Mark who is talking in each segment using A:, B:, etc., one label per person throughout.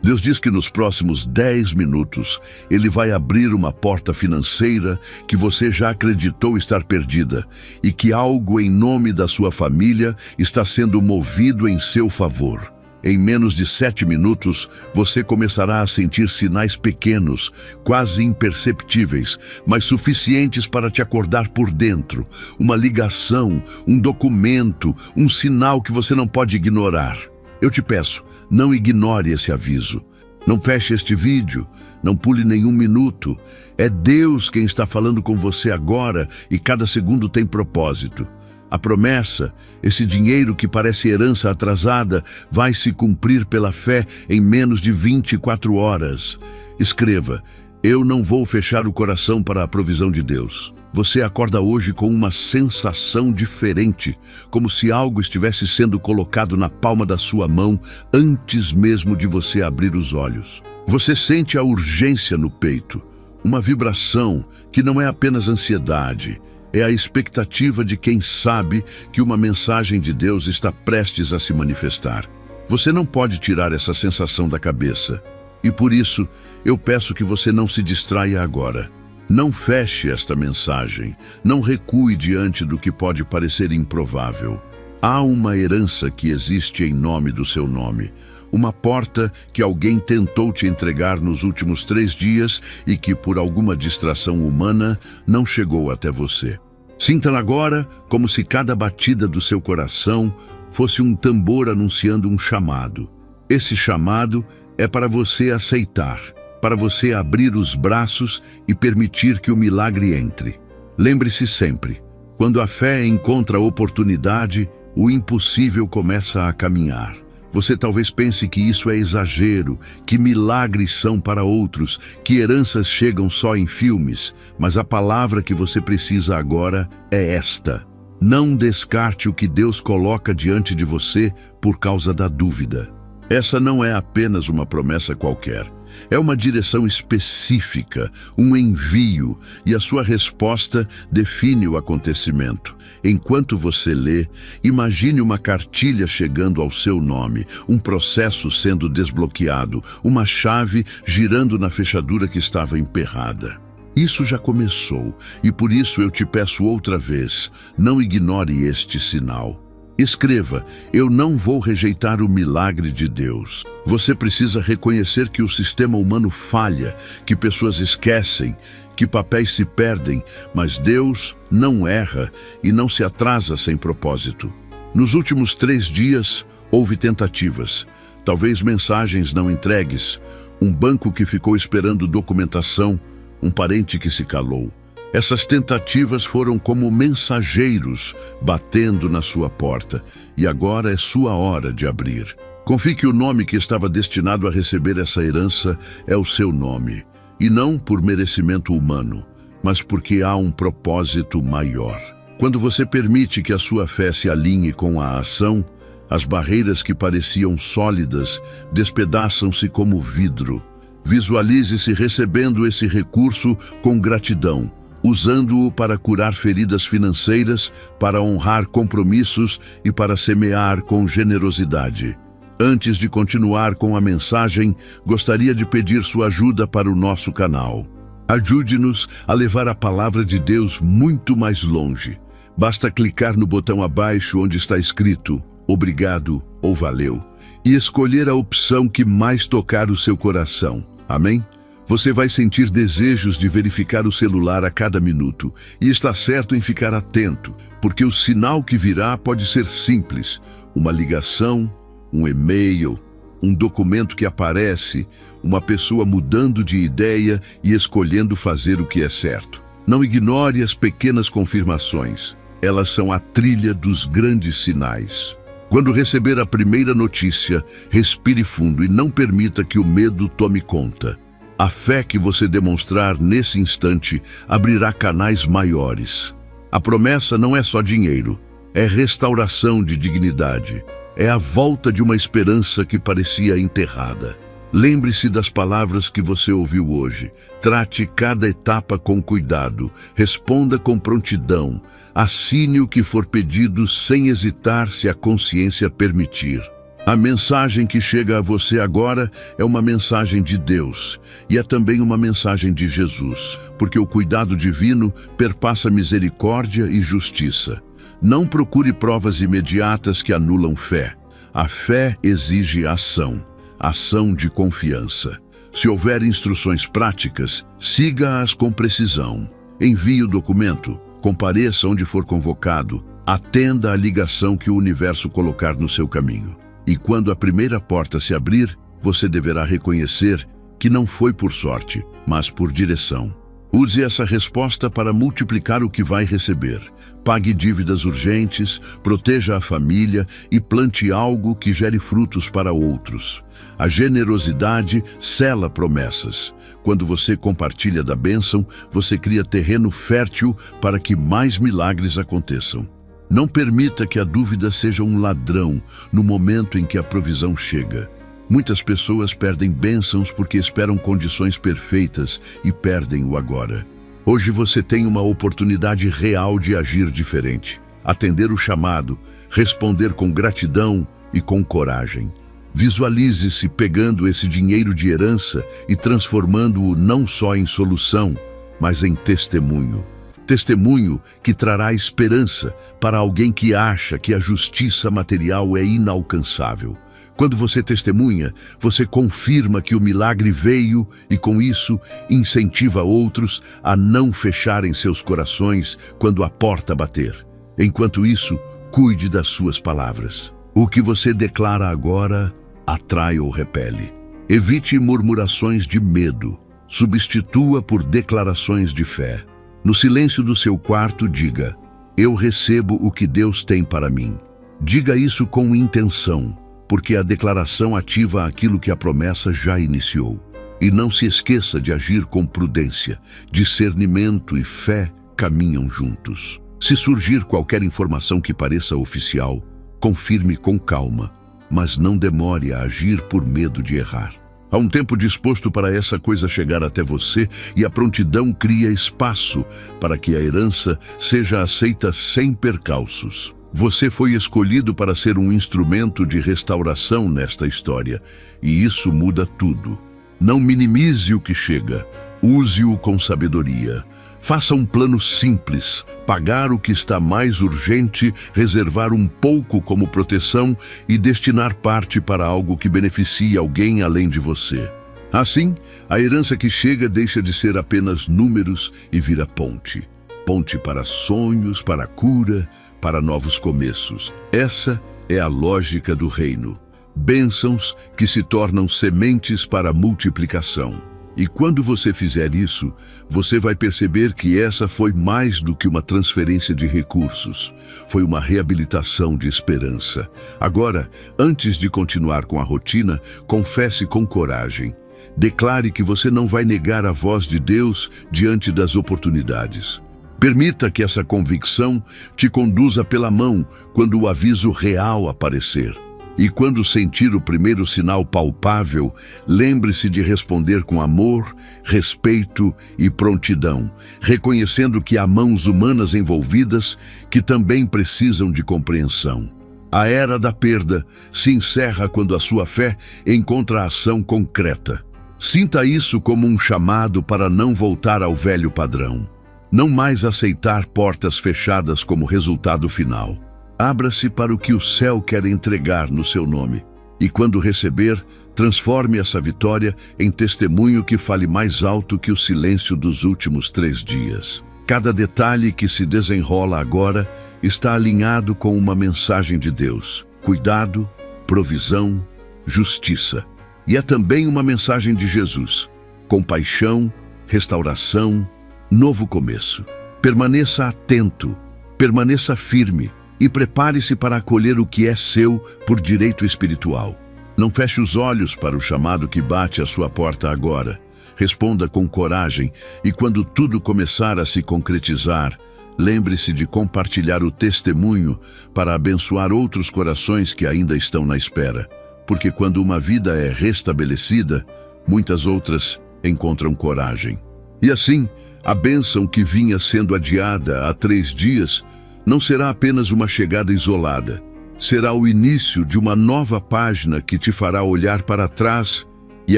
A: Deus diz que nos próximos 10 minutos Ele vai abrir uma porta financeira que você já acreditou estar perdida e que algo em nome da sua família está sendo movido em seu favor. Em menos de 7 minutos, você começará a sentir sinais pequenos, quase imperceptíveis, mas suficientes para te acordar por dentro. Uma ligação, um documento, um sinal que você não pode ignorar. Eu te peço, não ignore esse aviso. Não feche este vídeo, não pule nenhum minuto. É Deus quem está falando com você agora e cada segundo tem propósito. A promessa, esse dinheiro que parece herança atrasada, vai se cumprir pela fé em menos de 24 horas. Escreva: eu não vou fechar o coração para a provisão de Deus. Você acorda hoje com uma sensação diferente, como se algo estivesse sendo colocado na palma da sua mão antes mesmo de você abrir os olhos. Você sente a urgência no peito, uma vibração que não é apenas ansiedade, é a expectativa de quem sabe que uma mensagem de Deus está prestes a se manifestar. Você não pode tirar essa sensação da cabeça. E por isso, eu peço que você não se distraia agora. Não feche esta mensagem. Não recue diante do que pode parecer improvável. Há uma herança que existe em nome do seu nome. Uma porta que alguém tentou te entregar nos últimos 3 dias e que, por alguma distração humana, não chegou até você. Sinta-la agora como se cada batida do seu coração fosse um tambor anunciando um chamado. Esse chamado é para você aceitar, para você abrir os braços e permitir que o milagre entre. Lembre-se sempre, quando a fé encontra oportunidade, o impossível começa a caminhar. Você talvez pense que isso é exagero, que milagres são para outros, que heranças chegam só em filmes, mas a palavra que você precisa agora é esta: não descarte o que Deus coloca diante de você por causa da dúvida. Essa não é apenas uma promessa qualquer. É uma direção específica, um envio, e a sua resposta define o acontecimento. Enquanto você lê, imagine uma cartilha chegando ao seu nome, um processo sendo desbloqueado, uma chave girando na fechadura que estava emperrada. Isso já começou, e por isso eu te peço outra vez, não ignore este sinal. Escreva: eu não vou rejeitar o milagre de Deus. Você precisa reconhecer que o sistema humano falha, que pessoas esquecem, que papéis se perdem, mas Deus não erra e não se atrasa sem propósito. Nos últimos 3 dias, houve tentativas, talvez mensagens não entregues, um banco que ficou esperando documentação, um parente que se calou. Essas tentativas foram como mensageiros batendo na sua porta, e agora é sua hora de abrir. Confie que o nome que estava destinado a receber essa herança é o seu nome, e não por merecimento humano, mas porque há um propósito maior. Quando você permite que a sua fé se alinhe com a ação, as barreiras que pareciam sólidas despedaçam-se como vidro. Visualize-se recebendo esse recurso com gratidão, usando-o para curar feridas financeiras, para honrar compromissos e para semear com generosidade. Antes de continuar com a mensagem, gostaria de pedir sua ajuda para o nosso canal. Ajude-nos a levar a palavra de Deus muito mais longe. Basta clicar no botão abaixo onde está escrito "Obrigado" ou "Valeu" e escolher a opção que mais tocar o seu coração. Amém? Você vai sentir desejos de verificar o celular a cada minuto, e está certo em ficar atento, porque o sinal que virá pode ser simples: uma ligação, um e-mail, um documento que aparece, uma pessoa mudando de ideia e escolhendo fazer o que é certo. Não ignore as pequenas confirmações, elas são a trilha dos grandes sinais. Quando receber a primeira notícia, respire fundo e não permita que o medo tome conta. A fé que você demonstrar nesse instante abrirá canais maiores. A promessa não é só dinheiro, é restauração de dignidade, é a volta de uma esperança que parecia enterrada. Lembre-se das palavras que você ouviu hoje. Trate cada etapa com cuidado, responda com prontidão, assine o que for pedido sem hesitar se a consciência permitir. A mensagem que chega a você agora é uma mensagem de Deus e é também uma mensagem de Jesus, porque o cuidado divino perpassa misericórdia e justiça. Não procure provas imediatas que anulam fé. A fé exige ação, ação de confiança. Se houver instruções práticas, siga-as com precisão. Envie o documento, compareça onde for convocado, atenda à ligação que o universo colocar no seu caminho. E quando a primeira porta se abrir, você deverá reconhecer que não foi por sorte, mas por direção. Use essa resposta para multiplicar o que vai receber. Pague dívidas urgentes, proteja a família e plante algo que gere frutos para outros. A generosidade sela promessas. Quando você compartilha da bênção, você cria terreno fértil para que mais milagres aconteçam. Não permita que a dúvida seja um ladrão no momento em que a provisão chega. Muitas pessoas perdem bênçãos porque esperam condições perfeitas e perdem o agora. Hoje você tem uma oportunidade real de agir diferente, atender o chamado, responder com gratidão e com coragem. Visualize-se pegando esse dinheiro de herança e transformando-o não só em solução, mas em testemunho. Testemunho que trará esperança para alguém que acha que a justiça material é inalcançável. Quando você testemunha, você confirma que o milagre veio e, com isso, incentiva outros a não fecharem seus corações quando a porta bater. Enquanto isso, cuide das suas palavras. O que você declara agora atrai ou repele. Evite murmurações de medo. Substitua por declarações de fé. No silêncio do seu quarto, diga: eu recebo o que Deus tem para mim. Diga isso com intenção, porque a declaração ativa aquilo que a promessa já iniciou. E não se esqueça de agir com prudência. Discernimento e fé caminham juntos. Se surgir qualquer informação que pareça oficial, confirme com calma, mas não demore a agir por medo de errar. Há um tempo disposto para essa coisa chegar até você e a prontidão cria espaço para que a herança seja aceita sem percalços. Você foi escolhido para ser um instrumento de restauração nesta história, e isso muda tudo. Não minimize o que chega, use-o com sabedoria. Faça um plano simples, pagar o que está mais urgente, reservar um pouco como proteção e destinar parte para algo que beneficie alguém além de você. Assim, a herança que chega deixa de ser apenas números e vira ponte. Ponte para sonhos, para cura, para novos começos. Essa é a lógica do reino. Bênçãos que se tornam sementes para a multiplicação. E quando você fizer isso, você vai perceber que essa foi mais do que uma transferência de recursos. Foi uma reabilitação de esperança. Agora, antes de continuar com a rotina, confesse com coragem. Declare que você não vai negar a voz de Deus diante das oportunidades. Permita que essa convicção te conduza pela mão quando o aviso real aparecer. E quando sentir o primeiro sinal palpável, lembre-se de responder com amor, respeito e prontidão, reconhecendo que há mãos humanas envolvidas que também precisam de compreensão. A era da perda se encerra quando a sua fé encontra ação concreta. Sinta isso como um chamado para não voltar ao velho padrão. Não mais aceitar portas fechadas como resultado final. Abra-se para o que o céu quer entregar no seu nome. E quando receber, transforme essa vitória em testemunho que fale mais alto que o silêncio dos últimos 3 dias. Cada detalhe que se desenrola agora está alinhado com uma mensagem de Deus. Cuidado, provisão, justiça. E é também uma mensagem de Jesus. Compaixão, restauração, novo começo. Permaneça atento, permaneça firme. E prepare-se para acolher o que é seu por direito espiritual. Não feche os olhos para o chamado que bate à sua porta agora. Responda com coragem e quando tudo começar a se concretizar, lembre-se de compartilhar o testemunho para abençoar outros corações que ainda estão na espera. Porque quando uma vida é restabelecida, muitas outras encontram coragem. E assim, a bênção que vinha sendo adiada há 3 dias não será apenas uma chegada isolada, Será o início de uma nova página que te fará olhar para trás e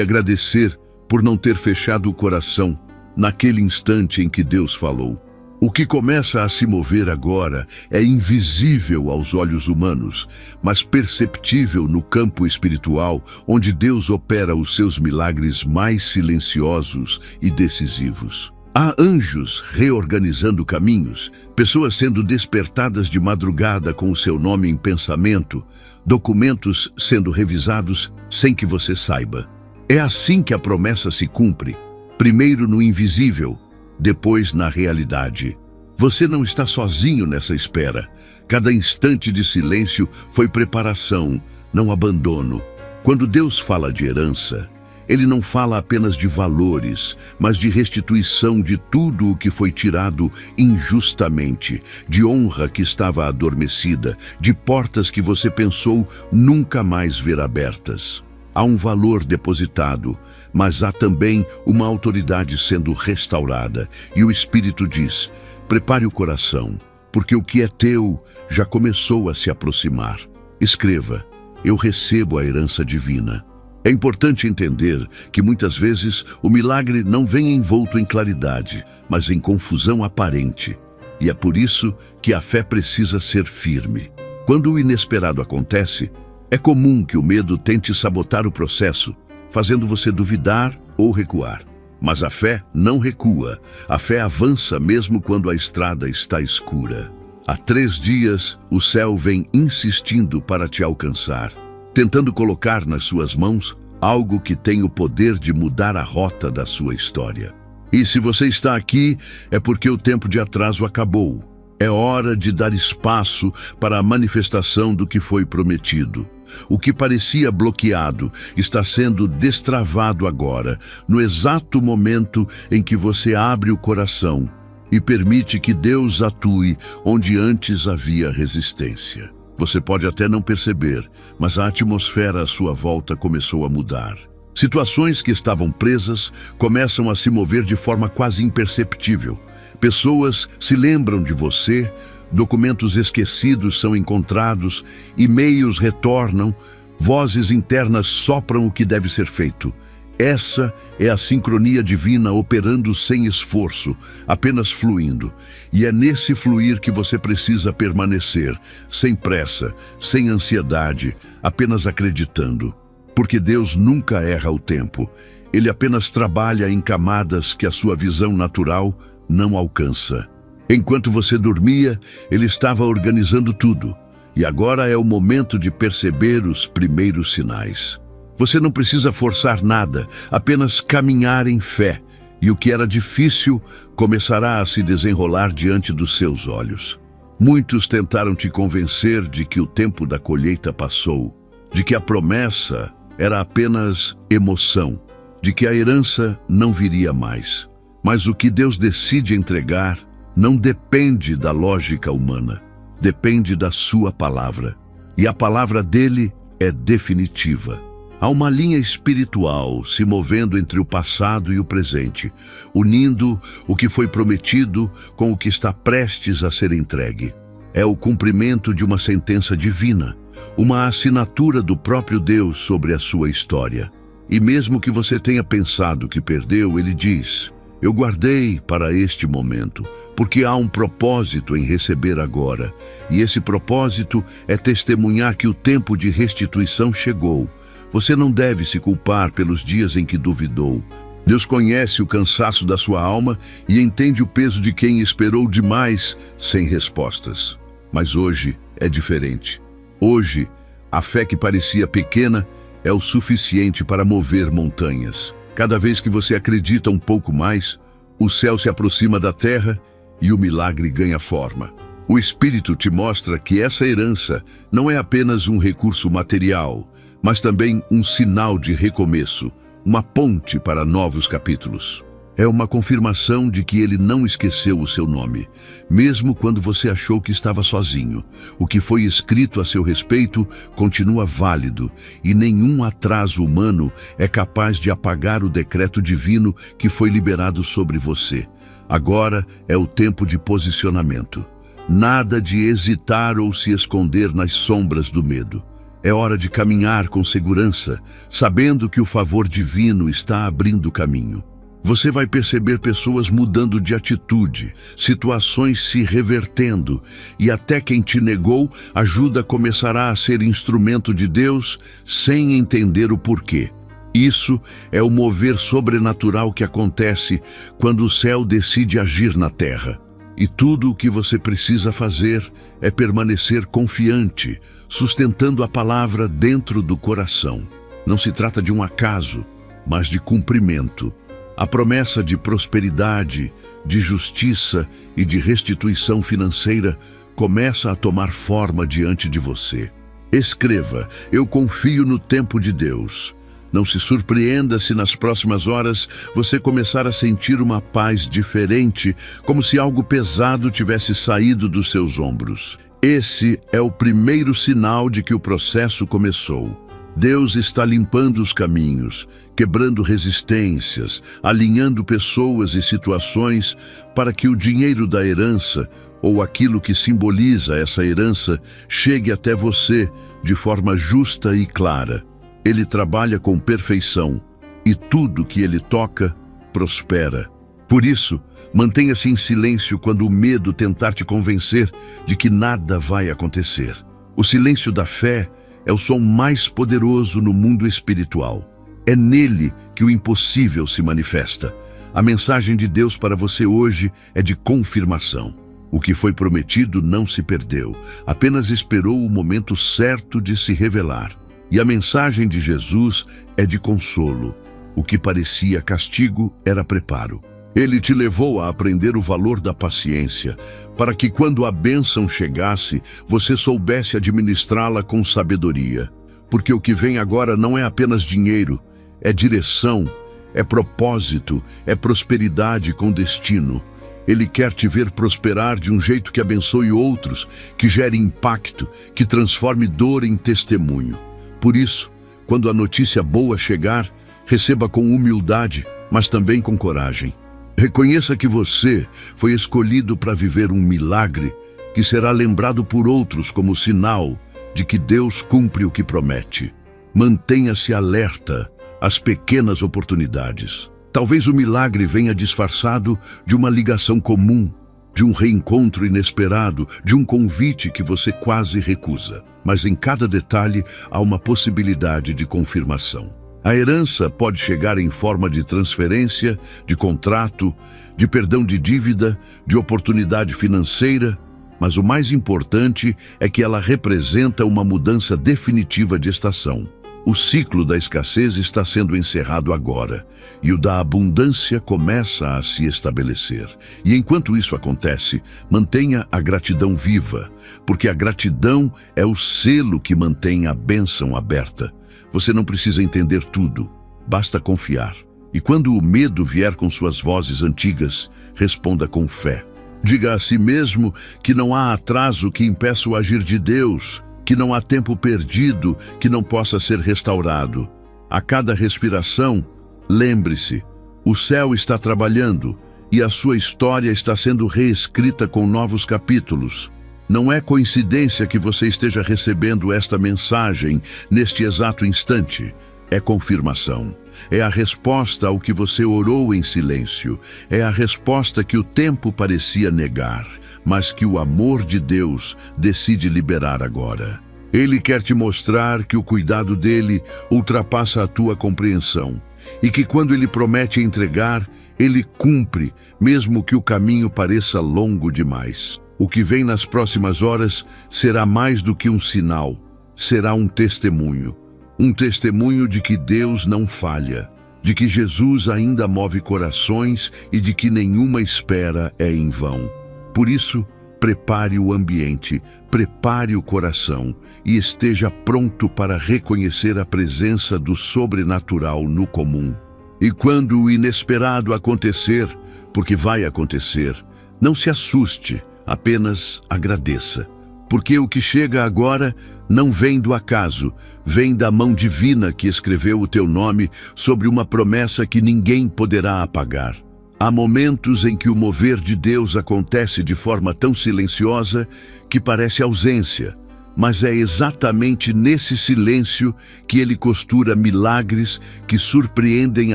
A: agradecer por não ter fechado o coração naquele instante em que Deus falou. O que começa a se mover agora é invisível aos olhos humanos, mas perceptível no campo espiritual, onde Deus opera os seus milagres mais silenciosos e decisivos. Há anjos reorganizando caminhos, pessoas sendo despertadas de madrugada com o seu nome em pensamento, documentos sendo revisados sem que você saiba. É assim que a promessa se cumpre, primeiro no invisível, depois na realidade. Você não está sozinho nessa espera. Cada instante de silêncio foi preparação, não abandono. Quando Deus fala de herança, Ele não fala apenas de valores, mas de restituição de tudo o que foi tirado injustamente, de honra que estava adormecida, de portas que você pensou nunca mais ver abertas. Há um valor depositado, mas há também uma autoridade sendo restaurada. E o Espírito diz: prepare o coração, porque o que é teu já começou a se aproximar. Escreva: eu recebo a herança divina. É importante entender que muitas vezes o milagre não vem envolto em claridade, mas em confusão aparente. E é por isso que a fé precisa ser firme. Quando o inesperado acontece, é comum que o medo tente sabotar o processo, fazendo você duvidar ou recuar. Mas a fé não recua. A fé avança mesmo quando a estrada está escura. Há 3 dias, o céu vem insistindo para te alcançar, tentando colocar nas suas mãos algo que tem o poder de mudar a rota da sua história. E se você está aqui, é porque o tempo de atraso acabou. É hora de dar espaço para a manifestação do que foi prometido. O que parecia bloqueado está sendo destravado agora, no exato momento em que você abre o coração e permite que Deus atue onde antes havia resistência. Você pode até não perceber, mas a atmosfera à sua volta começou a mudar. Situações que estavam presas começam a se mover de forma quase imperceptível. Pessoas se lembram de você, documentos esquecidos são encontrados, e-mails retornam, vozes internas sopram o que deve ser feito. Essa é a sincronia divina operando sem esforço, apenas fluindo. E é nesse fluir que você precisa permanecer, sem pressa, sem ansiedade, apenas acreditando. Porque Deus nunca erra o tempo. Ele apenas trabalha em camadas que a sua visão natural não alcança. Enquanto você dormia, Ele estava organizando tudo. E agora é o momento de perceber os primeiros sinais. Você não precisa forçar nada, apenas caminhar em fé. E o que era difícil começará a se desenrolar diante dos seus olhos. Muitos tentaram te convencer de que o tempo da colheita passou, de que a promessa era apenas emoção, de que a herança não viria mais. Mas o que Deus decide entregar não depende da lógica humana, depende da sua palavra. E a palavra dele é definitiva. Há uma linha espiritual se movendo entre o passado e o presente, unindo o que foi prometido com o que está prestes a ser entregue. É o cumprimento de uma sentença divina, uma assinatura do próprio Deus sobre a sua história. E mesmo que você tenha pensado que perdeu, ele diz: eu guardei para este momento, porque há um propósito em receber agora. E esse propósito é testemunhar que o tempo de restituição chegou. Você não deve se culpar pelos dias em que duvidou. Deus conhece o cansaço da sua alma e entende o peso de quem esperou demais sem respostas. Mas hoje é diferente. Hoje, a fé que parecia pequena é o suficiente para mover montanhas. Cada vez que você acredita um pouco mais, o céu se aproxima da terra e o milagre ganha forma. O Espírito te mostra que essa herança não é apenas um recurso material, mas também um sinal de recomeço, uma ponte para novos capítulos. É uma confirmação de que ele não esqueceu o seu nome, mesmo quando você achou que estava sozinho. O que foi escrito a seu respeito continua válido, e nenhum atraso humano é capaz de apagar o decreto divino que foi liberado sobre você. Agora é o tempo de posicionamento. Nada de hesitar ou se esconder nas sombras do medo. É hora de caminhar com segurança, sabendo que o favor divino está abrindo caminho. Você vai perceber pessoas mudando de atitude, situações se revertendo, e até quem te negou, ajuda começará a ser instrumento de Deus sem entender o porquê. Isso é o mover sobrenatural que acontece quando o céu decide agir na terra. E tudo o que você precisa fazer é permanecer confiante, sustentando a palavra dentro do coração. Não se trata de um acaso, mas de cumprimento. A promessa de prosperidade, de justiça e de restituição financeira começa a tomar forma diante de você. Escreva: eu confio no tempo de Deus. Não se surpreenda se nas próximas horas você começar a sentir uma paz diferente, como se algo pesado tivesse saído dos seus ombros. Esse é o primeiro sinal de que o processo começou. Deus está limpando os caminhos, quebrando resistências, alinhando pessoas e situações para que o dinheiro da herança, ou aquilo que simboliza essa herança, chegue até você de forma justa e clara. Ele trabalha com perfeição e tudo que ele toca prospera. Por isso, mantenha-se em silêncio quando o medo tentar te convencer de que nada vai acontecer. O silêncio da fé é o som mais poderoso no mundo espiritual. É nele que o impossível se manifesta. A mensagem de Deus para você hoje é de confirmação. O que foi prometido não se perdeu, apenas esperou o momento certo de se revelar. E a mensagem de Jesus é de consolo. O que parecia castigo era preparo. Ele te levou a aprender o valor da paciência, para que quando a bênção chegasse, você soubesse administrá-la com sabedoria. Porque o que vem agora não é apenas dinheiro, é direção, é propósito, é prosperidade com destino. Ele quer te ver prosperar de um jeito que abençoe outros, que gere impacto, que transforme dor em testemunho. Por isso, quando a notícia boa chegar, receba com humildade, mas também com coragem. Reconheça que você foi escolhido para viver um milagre que será lembrado por outros como sinal de que Deus cumpre o que promete. Mantenha-se alerta às pequenas oportunidades. Talvez o milagre venha disfarçado de uma ligação comum, de um reencontro inesperado, de um convite que você quase recusa. Mas em cada detalhe há uma possibilidade de confirmação. A herança pode chegar em forma de transferência, de contrato, de perdão de dívida, de oportunidade financeira, mas o mais importante é que ela representa uma mudança definitiva de estação. O ciclo da escassez está sendo encerrado agora, e o da abundância começa a se estabelecer. E enquanto isso acontece, mantenha a gratidão viva, porque a gratidão é o selo que mantém a bênção aberta. Você não precisa entender tudo, basta confiar. E quando o medo vier com suas vozes antigas, responda com fé. Diga a si mesmo que não há atraso que impeça o agir de Deus, que não há tempo perdido que não possa ser restaurado. A cada respiração, lembre-se, o céu está trabalhando e a sua história está sendo reescrita com novos capítulos. Não é coincidência que você esteja recebendo esta mensagem neste exato instante. É confirmação. É a resposta ao que você orou em silêncio. É a resposta que o tempo parecia negar, mas que o amor de Deus decide liberar agora. Ele quer te mostrar que o cuidado dele ultrapassa a tua compreensão e que quando ele promete entregar, ele cumpre, mesmo que o caminho pareça longo demais. O que vem nas próximas horas será mais do que um sinal, será um testemunho. Um testemunho de que Deus não falha, de que Jesus ainda move corações e de que nenhuma espera é em vão. Por isso, prepare o ambiente, prepare o coração e esteja pronto para reconhecer a presença do sobrenatural no comum. E quando o inesperado acontecer, porque vai acontecer, não se assuste, apenas agradeça. Porque o que chega agora não vem do acaso, vem da mão divina que escreveu o teu nome sobre uma promessa que ninguém poderá apagar. Há momentos em que o mover de Deus acontece de forma tão silenciosa que parece ausência, mas é exatamente nesse silêncio que Ele costura milagres que surpreendem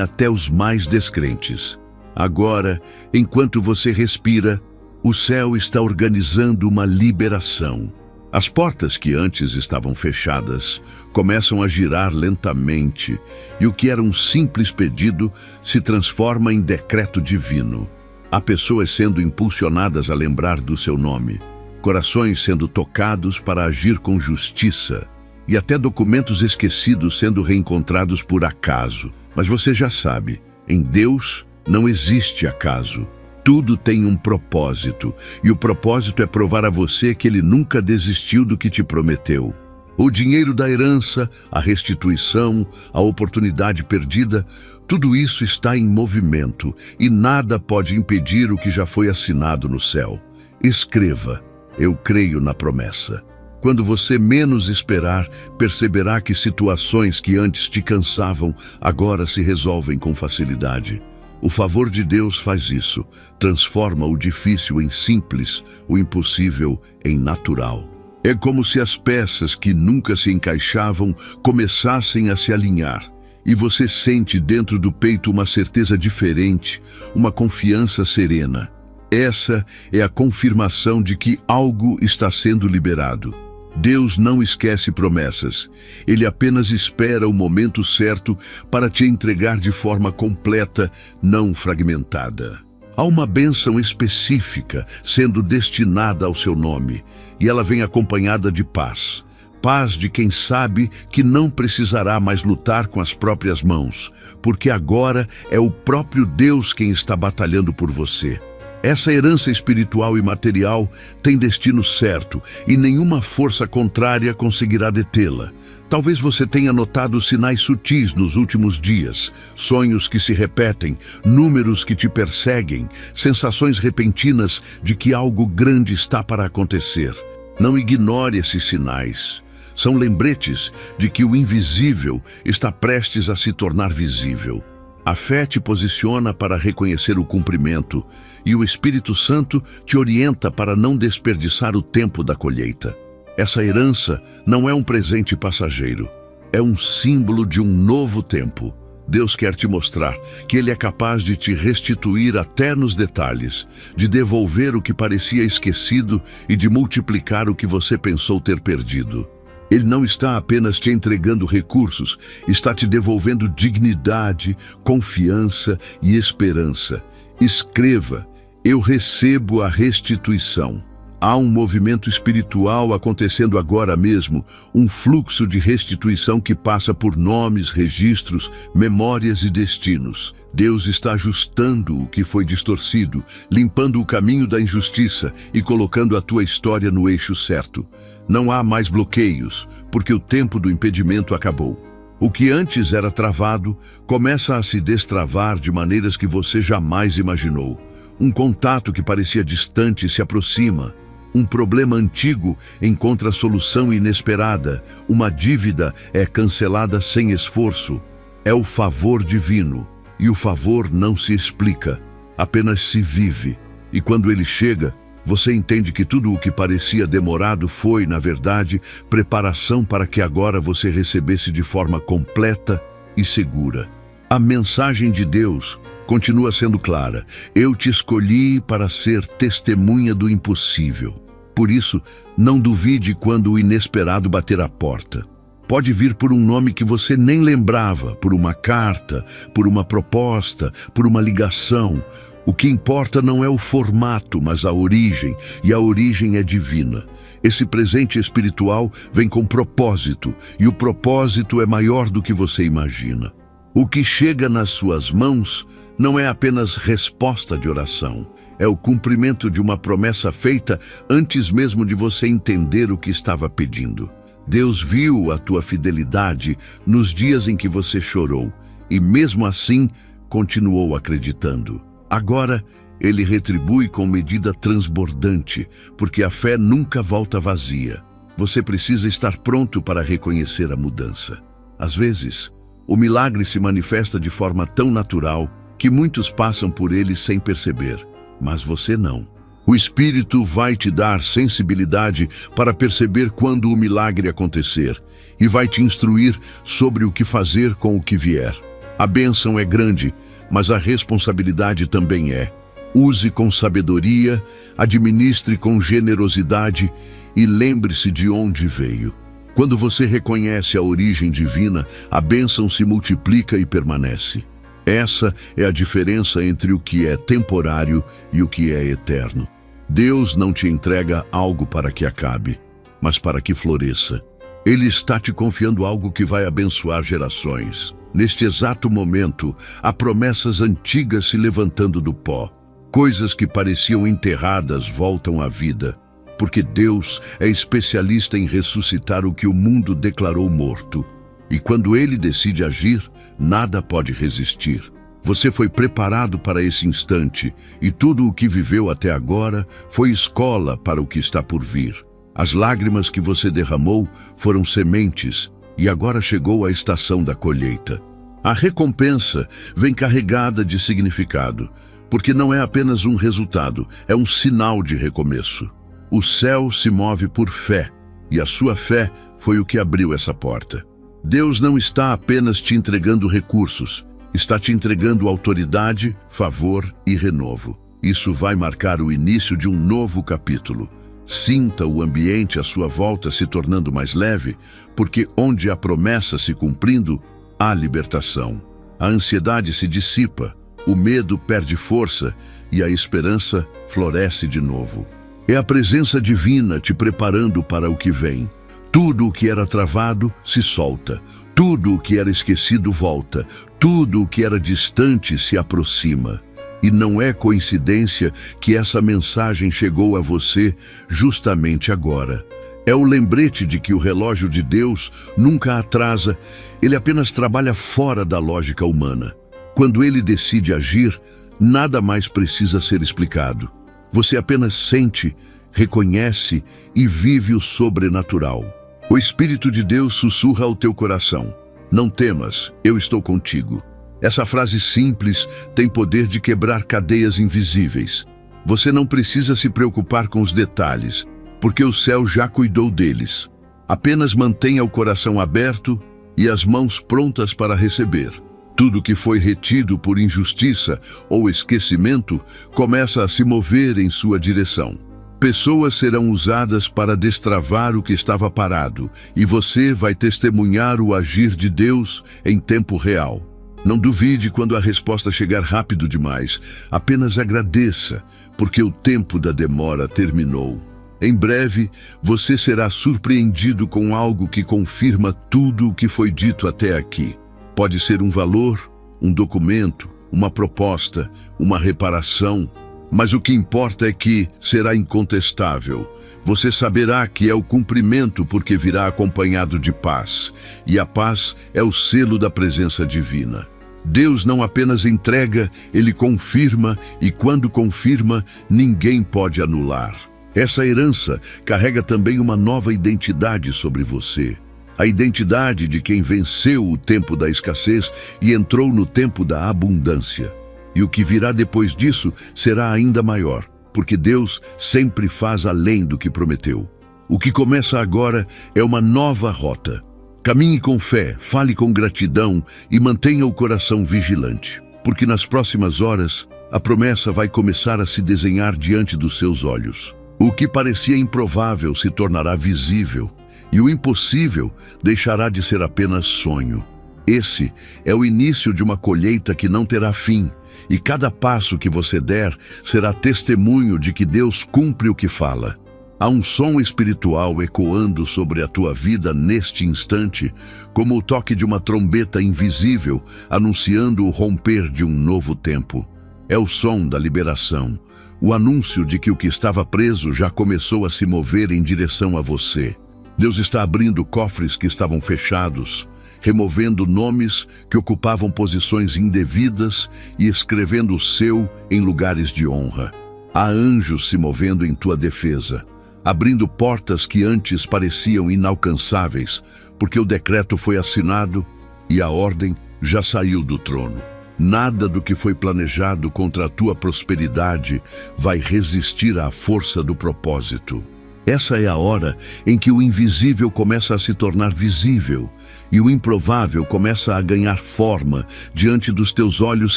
A: até os mais descrentes. Agora, enquanto você respira, o céu está organizando uma liberação. As portas que antes estavam fechadas começam a girar lentamente e o que era um simples pedido se transforma em decreto divino. Há pessoas sendo impulsionadas a lembrar do seu nome, corações sendo tocados para agir com justiça e até documentos esquecidos sendo reencontrados por acaso. Mas você já sabe, em Deus não existe acaso. Tudo tem um propósito, e o propósito é provar a você que Ele nunca desistiu do que te prometeu. O dinheiro da herança, a restituição, a oportunidade perdida, tudo isso está em movimento, e nada pode impedir o que já foi assinado no céu. Escreva: eu creio na promessa. Quando você menos esperar, perceberá que situações que antes te cansavam, agora se resolvem com facilidade. O favor de Deus faz isso, transforma o difícil em simples, o impossível em natural. É como se as peças que nunca se encaixavam começassem a se alinhar, e você sente dentro do peito uma certeza diferente, uma confiança serena. Essa é a confirmação de que algo está sendo liberado. Deus não esquece promessas. Ele apenas espera o momento certo para te entregar de forma completa, não fragmentada. Há uma bênção específica sendo destinada ao seu nome, e ela vem acompanhada de paz. Paz de quem sabe que não precisará mais lutar com as próprias mãos, porque agora é o próprio Deus quem está batalhando por você. Essa herança espiritual e material tem destino certo e nenhuma força contrária conseguirá detê-la. Talvez você tenha notado sinais sutis nos últimos dias, sonhos que se repetem, números que te perseguem, sensações repentinas de que algo grande está para acontecer. Não ignore esses sinais. São lembretes de que o invisível está prestes a se tornar visível. A fé te posiciona para reconhecer o cumprimento e o Espírito Santo te orienta para não desperdiçar o tempo da colheita. Essa herança não é um presente passageiro, é um símbolo de um novo tempo. Deus quer te mostrar que Ele é capaz de te restituir até nos detalhes, de devolver o que parecia esquecido e de multiplicar o que você pensou ter perdido. Ele não está apenas te entregando recursos, está te devolvendo dignidade, confiança e esperança. Escreva: eu recebo a restituição. Há um movimento espiritual acontecendo agora mesmo, um fluxo de restituição que passa por nomes, registros, memórias e destinos. Deus está ajustando o que foi distorcido, limpando o caminho da injustiça e colocando a tua história no eixo certo. Não há mais bloqueios, porque o tempo do impedimento acabou. O que antes era travado começa a se destravar de maneiras que você jamais imaginou. Um contato que parecia distante se aproxima. Um problema antigo encontra solução inesperada. Uma dívida é cancelada sem esforço. É o favor divino. E o favor não se explica, apenas se vive. E quando ele chega, você entende que tudo o que parecia demorado foi, na verdade, preparação para que agora você recebesse de forma completa e segura. A mensagem de Deus continua sendo clara: eu te escolhi para ser testemunha do impossível. Por isso, não duvide quando o inesperado bater à porta. Pode vir por um nome que você nem lembrava, por uma carta, por uma proposta, por uma ligação. O que importa não é o formato, mas a origem, e a origem é divina. Esse presente espiritual vem com propósito, e o propósito é maior do que você imagina. O que chega nas suas mãos não é apenas resposta de oração, é o cumprimento de uma promessa feita antes mesmo de você entender o que estava pedindo. Deus viu a tua fidelidade nos dias em que você chorou, e mesmo assim continuou acreditando. Agora, Ele retribui com medida transbordante, porque a fé nunca volta vazia. Você precisa estar pronto para reconhecer a mudança. Às vezes, o milagre se manifesta de forma tão natural que muitos passam por ele sem perceber, mas você não. O Espírito vai te dar sensibilidade para perceber quando o milagre acontecer e vai te instruir sobre o que fazer com o que vier. A bênção é grande, mas a responsabilidade também é. Use com sabedoria, administre com generosidade e lembre-se de onde veio. Quando você reconhece a origem divina, a bênção se multiplica e permanece. Essa é a diferença entre o que é temporário e o que é eterno. Deus não te entrega algo para que acabe, mas para que floresça. Ele está te confiando algo que vai abençoar gerações. Neste exato momento, há promessas antigas se levantando do pó. Coisas que pareciam enterradas voltam à vida, porque Deus é especialista em ressuscitar o que o mundo declarou morto. E quando Ele decide agir, nada pode resistir. Você foi preparado para esse instante, e tudo o que viveu até agora foi escola para o que está por vir. As lágrimas que você derramou foram sementes, e agora chegou a estação da colheita. A recompensa vem carregada de significado, porque não é apenas um resultado, é um sinal de recomeço. O céu se move por fé, e a sua fé foi o que abriu essa porta. Deus não está apenas te entregando recursos, está te entregando autoridade, favor e renovo. Isso vai marcar o início de um novo capítulo. Sinta o ambiente à sua volta se tornando mais leve, porque onde a promessa se cumprindo, há libertação. A ansiedade se dissipa, o medo perde força e a esperança floresce de novo. É a presença divina te preparando para o que vem. Tudo o que era travado se solta, tudo o que era esquecido volta, tudo o que era distante se aproxima. E não é coincidência que essa mensagem chegou a você justamente agora. É o lembrete de que o relógio de Deus nunca atrasa, ele apenas trabalha fora da lógica humana. Quando ele decide agir, nada mais precisa ser explicado. Você apenas sente, reconhece e vive o sobrenatural. O Espírito de Deus sussurra ao teu coração: não temas, eu estou contigo. Essa frase simples tem poder de quebrar cadeias invisíveis. Você não precisa se preocupar com os detalhes, porque o céu já cuidou deles. Apenas mantenha o coração aberto e as mãos prontas para receber. Tudo que foi retido por injustiça ou esquecimento começa a se mover em sua direção. Pessoas serão usadas para destravar o que estava parado, e você vai testemunhar o agir de Deus em tempo real. Não duvide quando a resposta chegar rápido demais. Apenas agradeça, porque o tempo da demora terminou. Em breve, você será surpreendido com algo que confirma tudo o que foi dito até aqui. Pode ser um valor, um documento, uma proposta, uma reparação, mas o que importa é que será incontestável. Você saberá que é o cumprimento porque virá acompanhado de paz, e a paz é o selo da presença divina. Deus não apenas entrega, Ele confirma, e quando confirma, ninguém pode anular. Essa herança carrega também uma nova identidade sobre você. A identidade de quem venceu o tempo da escassez e entrou no tempo da abundância. E o que virá depois disso será ainda maior, porque Deus sempre faz além do que prometeu. O que começa agora é uma nova rota. Caminhe com fé, fale com gratidão e mantenha o coração vigilante, porque nas próximas horas a promessa vai começar a se desenhar diante dos seus olhos. O que parecia improvável se tornará visível, e o impossível deixará de ser apenas sonho. Esse é o início de uma colheita que não terá fim, e cada passo que você der será testemunho de que Deus cumpre o que fala. Há um som espiritual ecoando sobre a tua vida neste instante, como o toque de uma trombeta invisível anunciando o romper de um novo tempo. É o som da liberação, o anúncio de que o que estava preso já começou a se mover em direção a você. Deus está abrindo cofres que estavam fechados, removendo nomes que ocupavam posições indevidas e escrevendo o seu em lugares de honra. Há anjos se movendo em tua defesa, abrindo portas que antes pareciam inalcançáveis, porque o decreto foi assinado e a ordem já saiu do trono. Nada do que foi planejado contra a tua prosperidade vai resistir à força do propósito. Essa é a hora em que o invisível começa a se tornar visível e o improvável começa a ganhar forma diante dos teus olhos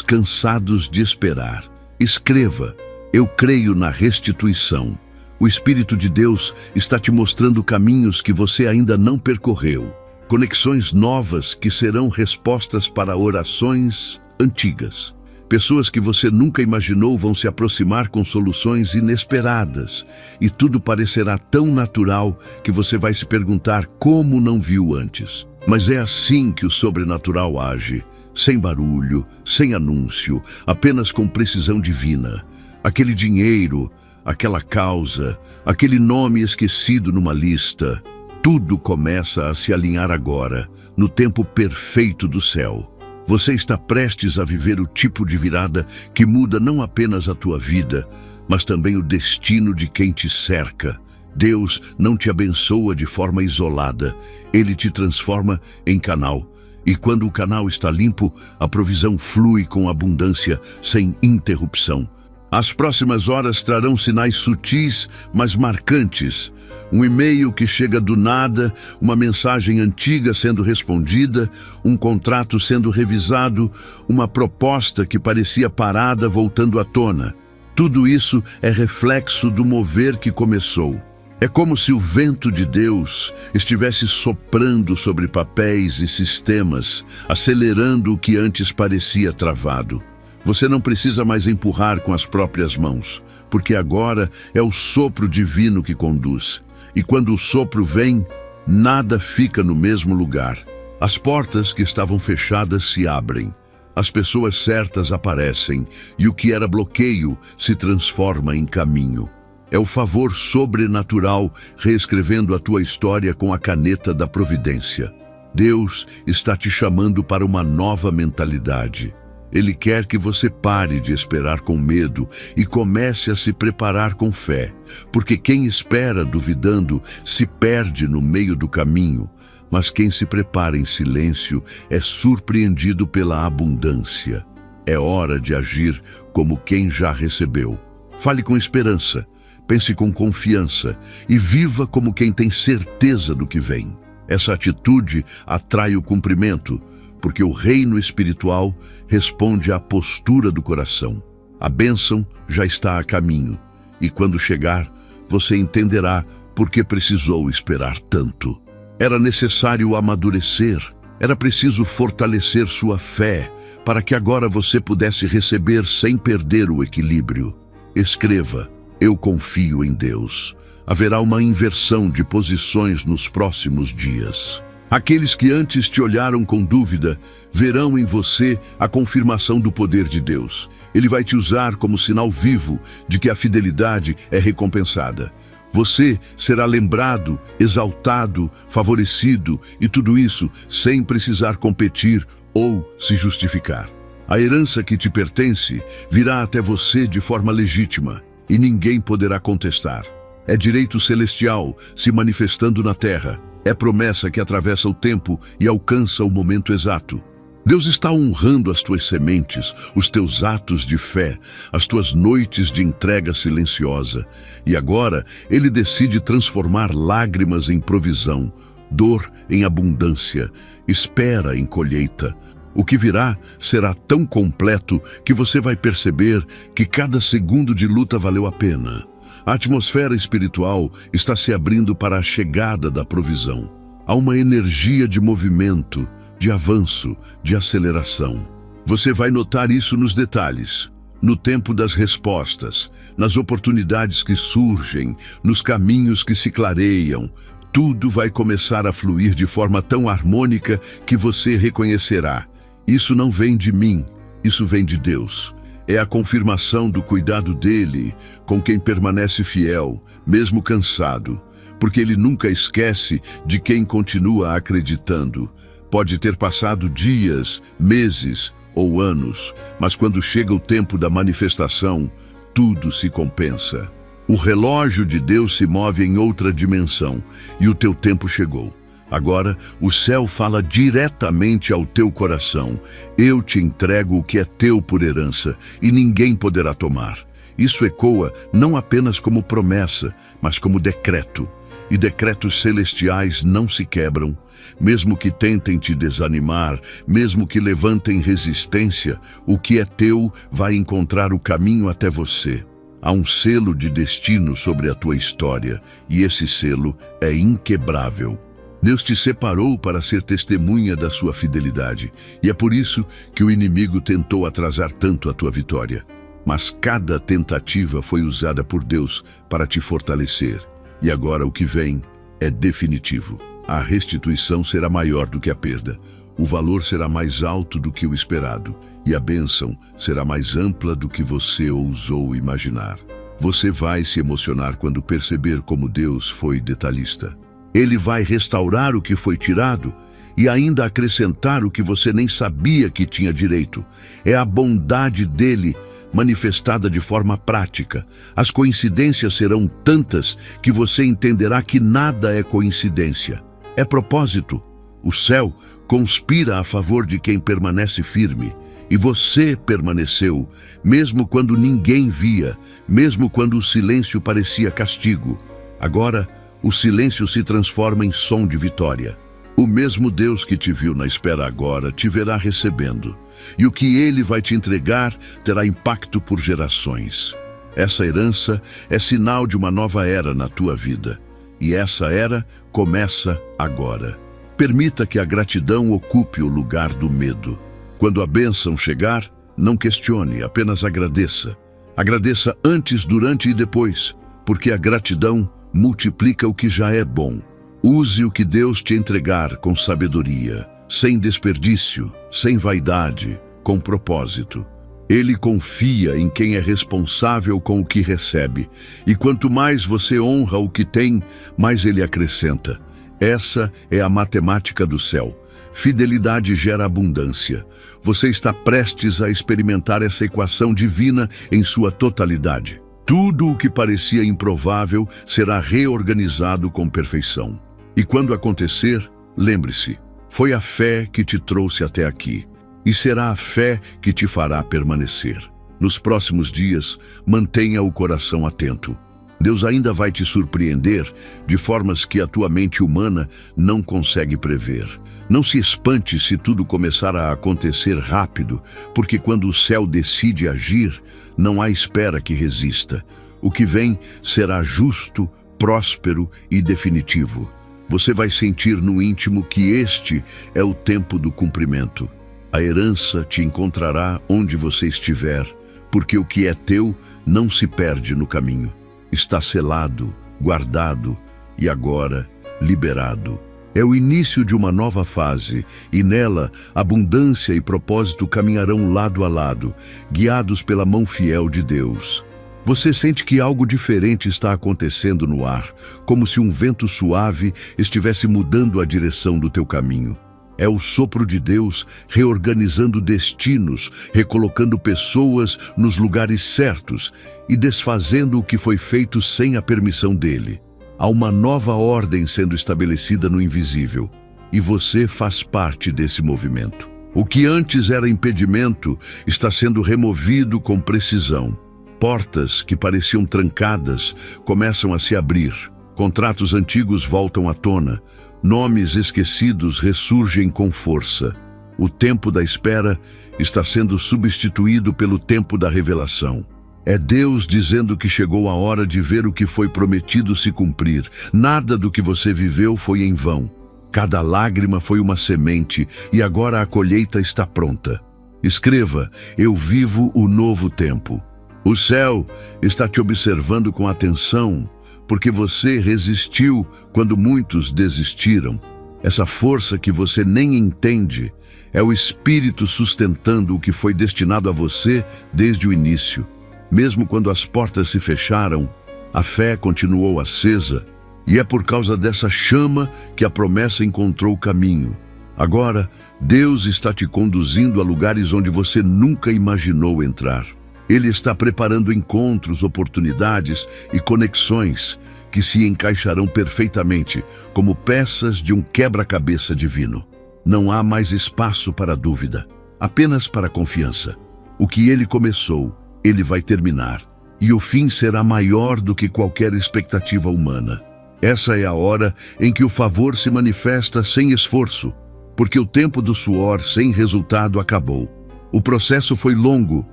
A: cansados de esperar. Escreva: eu creio na restituição. O Espírito de Deus está te mostrando caminhos que você ainda não percorreu, conexões novas que serão respostas para orações antigas. Pessoas que você nunca imaginou vão se aproximar com soluções inesperadas, e tudo parecerá tão natural que você vai se perguntar como não viu antes. Mas é assim que o sobrenatural age, sem barulho, sem anúncio, apenas com precisão divina. Aquele dinheiro, aquela causa, aquele nome esquecido numa lista, tudo começa a se alinhar agora, no tempo perfeito do céu. Você está prestes a viver o tipo de virada que muda não apenas a tua vida, mas também o destino de quem te cerca. Deus não te abençoa de forma isolada, Ele te transforma em canal. E quando o canal está limpo, a provisão flui com abundância, sem interrupção. As próximas horas trarão sinais sutis, mas marcantes. Um e-mail que chega do nada, uma mensagem antiga sendo respondida, um contrato sendo revisado, uma proposta que parecia parada voltando à tona. Tudo isso é reflexo do mover que começou. É como se o vento de Deus estivesse soprando sobre papéis e sistemas, acelerando o que antes parecia travado. Você não precisa mais empurrar com as próprias mãos, porque agora é o sopro divino que conduz. E quando o sopro vem, nada fica no mesmo lugar. As portas que estavam fechadas se abrem, as pessoas certas aparecem, e o que era bloqueio se transforma em caminho. É o favor sobrenatural reescrevendo a tua história com a caneta da providência. Deus está te chamando para uma nova mentalidade. Ele quer que você pare de esperar com medo e comece a se preparar com fé, porque quem espera duvidando se perde no meio do caminho, mas quem se prepara em silêncio é surpreendido pela abundância. É hora de agir como quem já recebeu. Fale com esperança, pense com confiança e viva como quem tem certeza do que vem. Essa atitude atrai o cumprimento, porque o reino espiritual responde à postura do coração. A bênção já está a caminho, e quando chegar, você entenderá por que precisou esperar tanto. Era necessário amadurecer, era preciso fortalecer sua fé, para que agora você pudesse receber sem perder o equilíbrio. Escreva: eu confio em Deus. Haverá uma inversão de posições nos próximos dias. Aqueles que antes te olharam com dúvida, verão em você a confirmação do poder de Deus. Ele vai te usar como sinal vivo de que a fidelidade é recompensada. Você será lembrado, exaltado, favorecido, e tudo isso sem precisar competir ou se justificar. A herança que te pertence virá até você de forma legítima, e ninguém poderá contestar. É direito celestial se manifestando na terra. É promessa que atravessa o tempo e alcança o momento exato. Deus está honrando as tuas sementes, os teus atos de fé, as tuas noites de entrega silenciosa. E agora Ele decide transformar lágrimas em provisão, dor em abundância, espera em colheita. O que virá será tão completo que você vai perceber que cada segundo de luta valeu a pena. A atmosfera espiritual está se abrindo para a chegada da provisão. Há uma energia de movimento, de avanço, de aceleração. Você vai notar isso nos detalhes, no tempo das respostas, nas oportunidades que surgem, nos caminhos que se clareiam. Tudo vai começar a fluir de forma tão harmônica que você reconhecerá: isso não vem de mim, isso vem de Deus. É a confirmação do cuidado dele com quem permanece fiel, mesmo cansado, porque ele nunca esquece de quem continua acreditando. Pode ter passado dias, meses ou anos, mas quando chega o tempo da manifestação, tudo se compensa. O relógio de Deus se move em outra dimensão e o teu tempo chegou. Agora, o céu fala diretamente ao teu coração. Eu te entrego o que é teu por herança, e ninguém poderá tomar. Isso ecoa não apenas como promessa, mas como decreto. E decretos celestiais não se quebram. Mesmo que tentem te desanimar, mesmo que levantem resistência, o que é teu vai encontrar o caminho até você. Há um selo de destino sobre a tua história, e esse selo é inquebrável. Deus te separou para ser testemunha da sua fidelidade, e é por isso que o inimigo tentou atrasar tanto a tua vitória. Mas cada tentativa foi usada por Deus para te fortalecer. E agora o que vem é definitivo. A restituição será maior do que a perda. O valor será mais alto do que o esperado. E a bênção será mais ampla do que você ousou imaginar. Você vai se emocionar quando perceber como Deus foi detalhista. Ele vai restaurar o que foi tirado e ainda acrescentar o que você nem sabia que tinha direito. É a bondade dele manifestada de forma prática. As coincidências serão tantas que você entenderá que nada é coincidência. É propósito. O céu conspira a favor de quem permanece firme. E você permaneceu, mesmo quando ninguém via, mesmo quando o silêncio parecia castigo. Agora, o silêncio se transforma em som de vitória. O mesmo Deus que te viu na espera agora te verá recebendo. E o que Ele vai te entregar terá impacto por gerações. Essa herança é sinal de uma nova era na tua vida. E essa era começa agora. Permita que a gratidão ocupe o lugar do medo. Quando a bênção chegar, não questione, apenas agradeça. Agradeça antes, durante e depois, porque a gratidão multiplica o que já é bom. Use o que Deus te entregar com sabedoria, sem desperdício, sem vaidade, com propósito. Ele confia em quem é responsável com o que recebe, e quanto mais você honra o que tem, mais ele acrescenta. Essa é a matemática do céu. Fidelidade gera abundância. Você está prestes a experimentar essa equação divina em sua totalidade. Tudo o que parecia improvável será reorganizado com perfeição. E quando acontecer, lembre-se, foi a fé que te trouxe até aqui, e será a fé que te fará permanecer. Nos próximos dias, mantenha o coração atento. Deus ainda vai te surpreender de formas que a tua mente humana não consegue prever. Não se espante se tudo começar a acontecer rápido, porque quando o céu decide agir, não há espera que resista. O que vem será justo, próspero e definitivo. Você vai sentir no íntimo que este é o tempo do cumprimento. A herança te encontrará onde você estiver, porque o que é teu não se perde no caminho. Está selado, guardado e agora liberado. É o início de uma nova fase, e nela, abundância e propósito caminharão lado a lado, guiados pela mão fiel de Deus. Você sente que algo diferente está acontecendo no ar, como se um vento suave estivesse mudando a direção do teu caminho. É o sopro de Deus reorganizando destinos, recolocando pessoas nos lugares certos e desfazendo o que foi feito sem a permissão dele. Há uma nova ordem sendo estabelecida no invisível, e você faz parte desse movimento. O que antes era impedimento está sendo removido com precisão. Portas que pareciam trancadas começam a se abrir. Contratos antigos voltam à tona. Nomes esquecidos ressurgem com força. O tempo da espera está sendo substituído pelo tempo da revelação. É Deus dizendo que chegou a hora de ver o que foi prometido se cumprir. Nada do que você viveu foi em vão. Cada lágrima foi uma semente e agora a colheita está pronta. Escreva: eu vivo o novo tempo. O céu está te observando com atenção, porque você resistiu quando muitos desistiram. Essa força que você nem entende é o Espírito sustentando o que foi destinado a você desde o início. Mesmo quando as portas se fecharam, a fé continuou acesa, e é por causa dessa chama que a promessa encontrou o caminho. Agora, Deus está te conduzindo a lugares onde você nunca imaginou entrar. Ele está preparando encontros, oportunidades e conexões que se encaixarão perfeitamente como peças de um quebra-cabeça divino. Não há mais espaço para dúvida, apenas para confiança. O que ele começou, ele vai terminar, e o fim será maior do que qualquer expectativa humana. Essa é a hora em que o favor se manifesta sem esforço, porque o tempo do suor sem resultado acabou. O processo foi longo,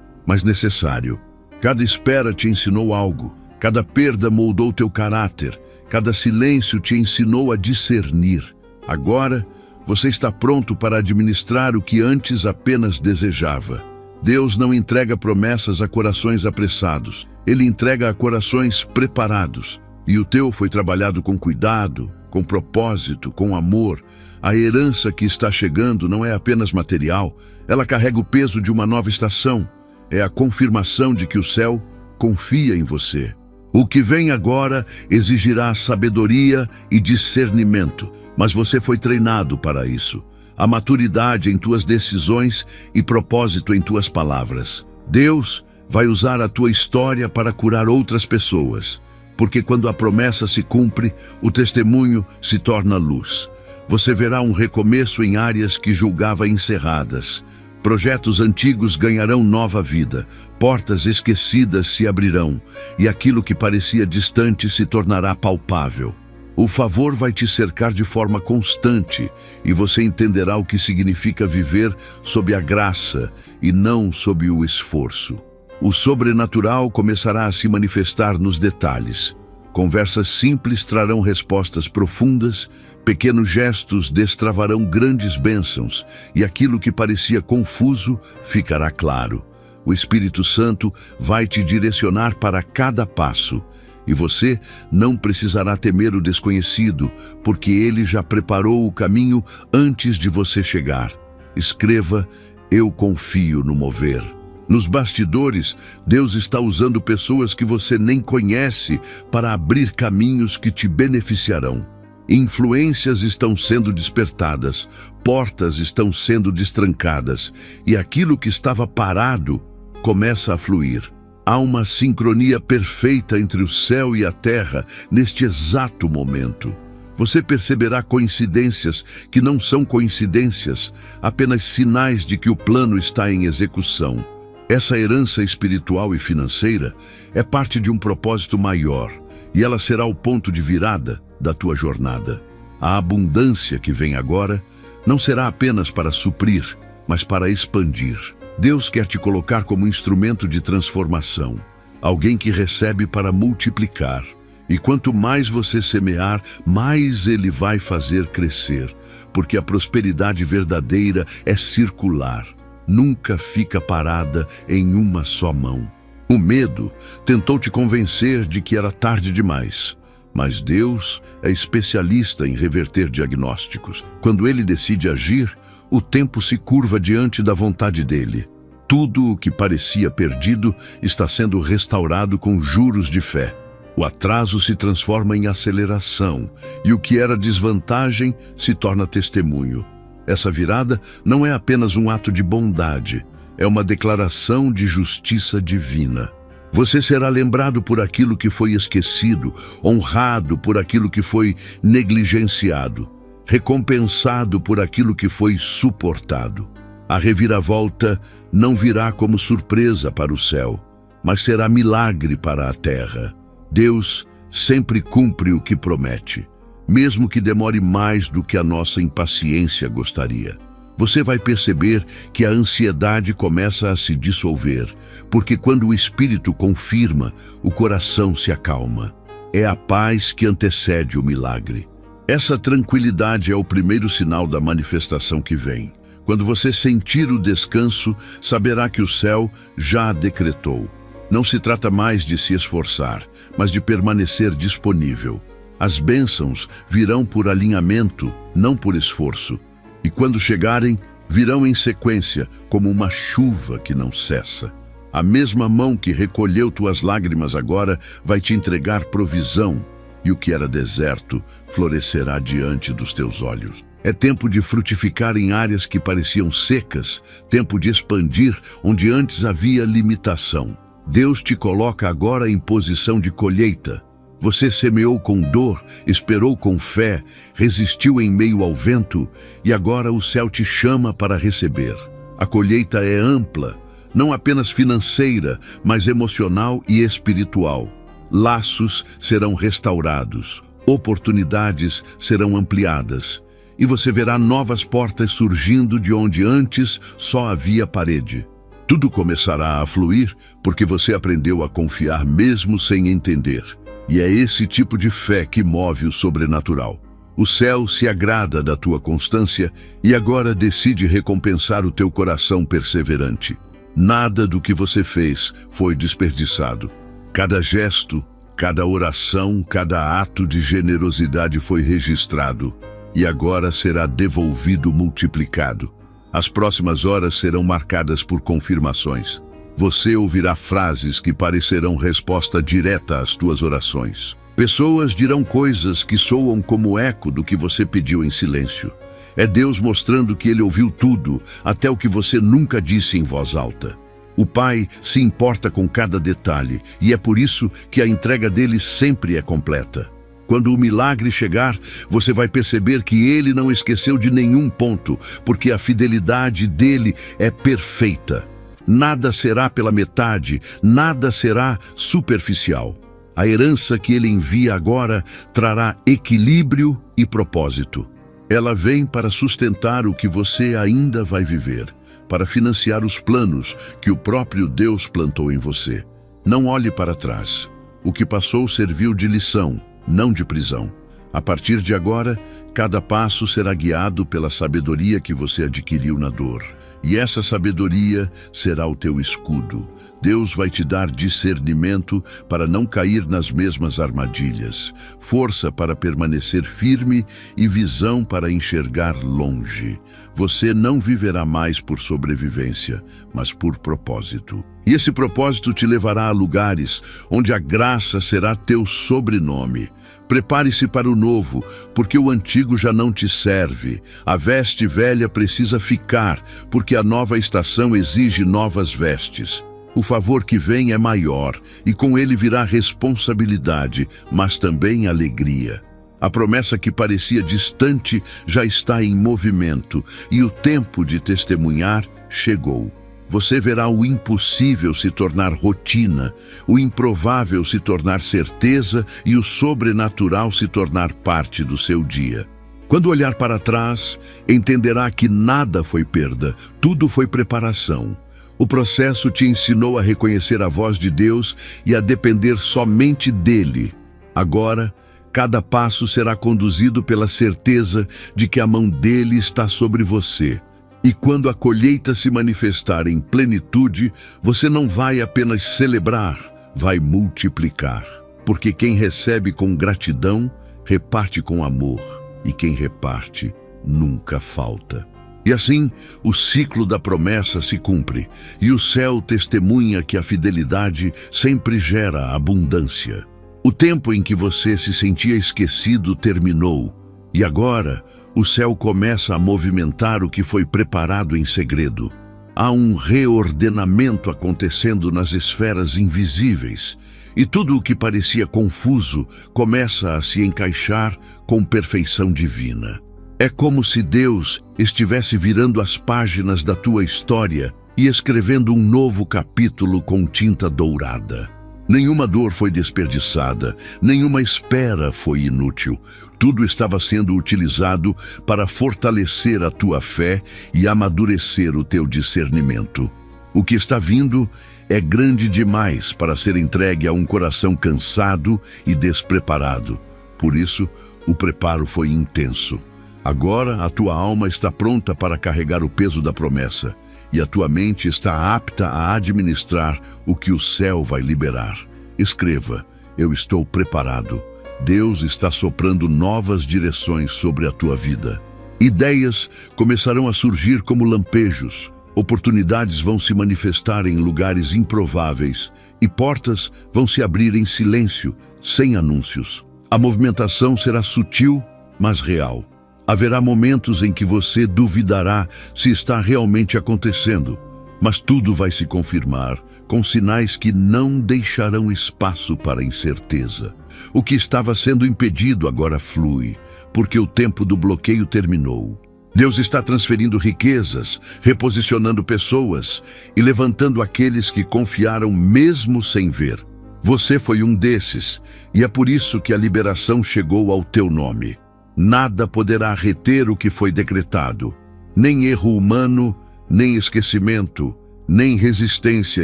A: mas necessário. Cada espera te ensinou algo, cada perda moldou teu caráter, cada silêncio te ensinou a discernir. Agora, você está pronto para administrar o que antes apenas desejava. Deus não entrega promessas a corações apressados, Ele entrega a corações preparados. E o teu foi trabalhado com cuidado, com propósito, com amor. A herança que está chegando não é apenas material, ela carrega o peso de uma nova estação. É a confirmação de que o céu confia em você. O que vem agora exigirá sabedoria e discernimento, mas você foi treinado para isso. A maturidade em tuas decisões e propósito em tuas palavras. Deus vai usar a tua história para curar outras pessoas, porque quando a promessa se cumpre, o testemunho se torna luz. Você verá um recomeço em áreas que julgava encerradas. Projetos antigos ganharão nova vida, portas esquecidas se abrirão, e aquilo que parecia distante se tornará palpável. O favor vai te cercar de forma constante, e você entenderá o que significa viver sob a graça e não sob o esforço. O sobrenatural começará a se manifestar nos detalhes. Conversas simples trarão respostas profundas, pequenos gestos destravarão grandes bênçãos, e aquilo que parecia confuso ficará claro. O Espírito Santo vai te direcionar para cada passo, e você não precisará temer o desconhecido, porque ele já preparou o caminho antes de você chegar. Escreva: eu confio no mover. Nos bastidores, Deus está usando pessoas que você nem conhece para abrir caminhos que te beneficiarão. Influências estão sendo despertadas, portas estão sendo destrancadas, e aquilo que estava parado começa a fluir. Há uma sincronia perfeita entre o céu e a terra neste exato momento. Você perceberá coincidências que não são coincidências, apenas sinais de que o plano está em execução. Essa herança espiritual e financeira é parte de um propósito maior, e ela será o ponto de virada da tua jornada. A abundância que vem agora não será apenas para suprir, mas para expandir. Deus quer te colocar como instrumento de transformação, alguém que recebe para multiplicar. E quanto mais você semear, mais Ele vai fazer crescer, porque a prosperidade verdadeira é circular. Nunca fica parada em uma só mão. O medo tentou te convencer de que era tarde demais, mas Deus é especialista em reverter diagnósticos. Quando Ele decide agir, o tempo se curva diante da vontade dEle. Tudo o que parecia perdido está sendo restaurado com juros de fé. O atraso se transforma em aceleração, e o que era desvantagem se torna testemunho. Essa virada não é apenas um ato de bondade, é uma declaração de justiça divina. Você será lembrado por aquilo que foi esquecido, honrado por aquilo que foi negligenciado, recompensado por aquilo que foi suportado. A reviravolta não virá como surpresa para o céu, mas será milagre para a terra. Deus sempre cumpre o que promete, mesmo que demore mais do que a nossa impaciência gostaria. Você vai perceber que a ansiedade começa a se dissolver, porque quando o Espírito confirma, o coração se acalma. É a paz que antecede o milagre. Essa tranquilidade é o primeiro sinal da manifestação que vem. Quando você sentir o descanso, saberá que o céu já a decretou. Não se trata mais de se esforçar, mas de permanecer disponível. As bênçãos virão por alinhamento, não por esforço. E quando chegarem, virão em sequência, como uma chuva que não cessa. A mesma mão que recolheu tuas lágrimas agora vai te entregar provisão, e o que era deserto florescerá diante dos teus olhos. É tempo de frutificar em áreas que pareciam secas, tempo de expandir onde antes havia limitação. Deus te coloca agora em posição de colheita. Você semeou com dor, esperou com fé, resistiu em meio ao vento, e agora o céu te chama para receber. A colheita é ampla, não apenas financeira, mas emocional e espiritual. Laços serão restaurados, oportunidades serão ampliadas, e você verá novas portas surgindo de onde antes só havia parede. Tudo começará a fluir porque você aprendeu a confiar mesmo sem entender. E é esse tipo de fé que move o sobrenatural. O céu se agrada da tua constância e agora decide recompensar o teu coração perseverante. Nada do que você fez foi desperdiçado. Cada gesto, cada oração, cada ato de generosidade foi registrado e agora será devolvido multiplicado. As próximas horas serão marcadas por confirmações. Você ouvirá frases que parecerão resposta direta às tuas orações. Pessoas dirão coisas que soam como eco do que você pediu em silêncio. É Deus mostrando que Ele ouviu tudo, até o que você nunca disse em voz alta. O Pai se importa com cada detalhe, e é por isso que a entrega dele sempre é completa. Quando o milagre chegar, você vai perceber que Ele não esqueceu de nenhum ponto, porque a fidelidade dele é perfeita. Nada será pela metade, nada será superficial. A herança que Ele envia agora trará equilíbrio e propósito. Ela vem para sustentar o que você ainda vai viver, para financiar os planos que o próprio Deus plantou em você. Não olhe para trás. O que passou serviu de lição, não de prisão. A partir de agora, cada passo será guiado pela sabedoria que você adquiriu na dor. E essa sabedoria será o teu escudo. Deus vai te dar discernimento para não cair nas mesmas armadilhas, força para permanecer firme e visão para enxergar longe. Você não viverá mais por sobrevivência, mas por propósito. E esse propósito te levará a lugares onde a graça será teu sobrenome. Prepare-se para o novo, porque o antigo já não te serve. A veste velha precisa ficar, porque a nova estação exige novas vestes. O favor que vem é maior, e com ele virá responsabilidade, mas também alegria. A promessa que parecia distante já está em movimento, e o tempo de testemunhar chegou. Você verá o impossível se tornar rotina, o improvável se tornar certeza e o sobrenatural se tornar parte do seu dia. Quando olhar para trás, entenderá que nada foi perda, tudo foi preparação. O processo te ensinou a reconhecer a voz de Deus e a depender somente dele. Agora, cada passo será conduzido pela certeza de que a mão dele está sobre você. E quando a colheita se manifestar em plenitude, você não vai apenas celebrar, vai multiplicar. Porque quem recebe com gratidão, reparte com amor. E quem reparte, nunca falta. E assim, o ciclo da promessa se cumpre, e o céu testemunha que a fidelidade sempre gera abundância. O tempo em que você se sentia esquecido terminou, e agora o céu começa a movimentar o que foi preparado em segredo. Há um reordenamento acontecendo nas esferas invisíveis, e tudo o que parecia confuso começa a se encaixar com perfeição divina. É como se Deus estivesse virando as páginas da tua história e escrevendo um novo capítulo com tinta dourada. Nenhuma dor foi desperdiçada, nenhuma espera foi inútil. Tudo estava sendo utilizado para fortalecer a tua fé e amadurecer o teu discernimento. O que está vindo é grande demais para ser entregue a um coração cansado e despreparado. Por isso, o preparo foi intenso. Agora a tua alma está pronta para carregar o peso da promessa, e a tua mente está apta a administrar o que o céu vai liberar. Escreva: eu estou preparado. Deus está soprando novas direções sobre a tua vida. Ideias começarão a surgir como lampejos, oportunidades vão se manifestar em lugares improváveis, e portas vão se abrir em silêncio, sem anúncios. A movimentação será sutil, mas real. Haverá momentos em que você duvidará se está realmente acontecendo, mas tudo vai se confirmar com sinais que não deixarão espaço para incerteza. O que estava sendo impedido agora flui, porque o tempo do bloqueio terminou. Deus está transferindo riquezas, reposicionando pessoas e levantando aqueles que confiaram mesmo sem ver. Você foi um desses, e é por isso que a liberação chegou ao teu nome. Nada poderá reter o que foi decretado. Nem erro humano, nem esquecimento, nem resistência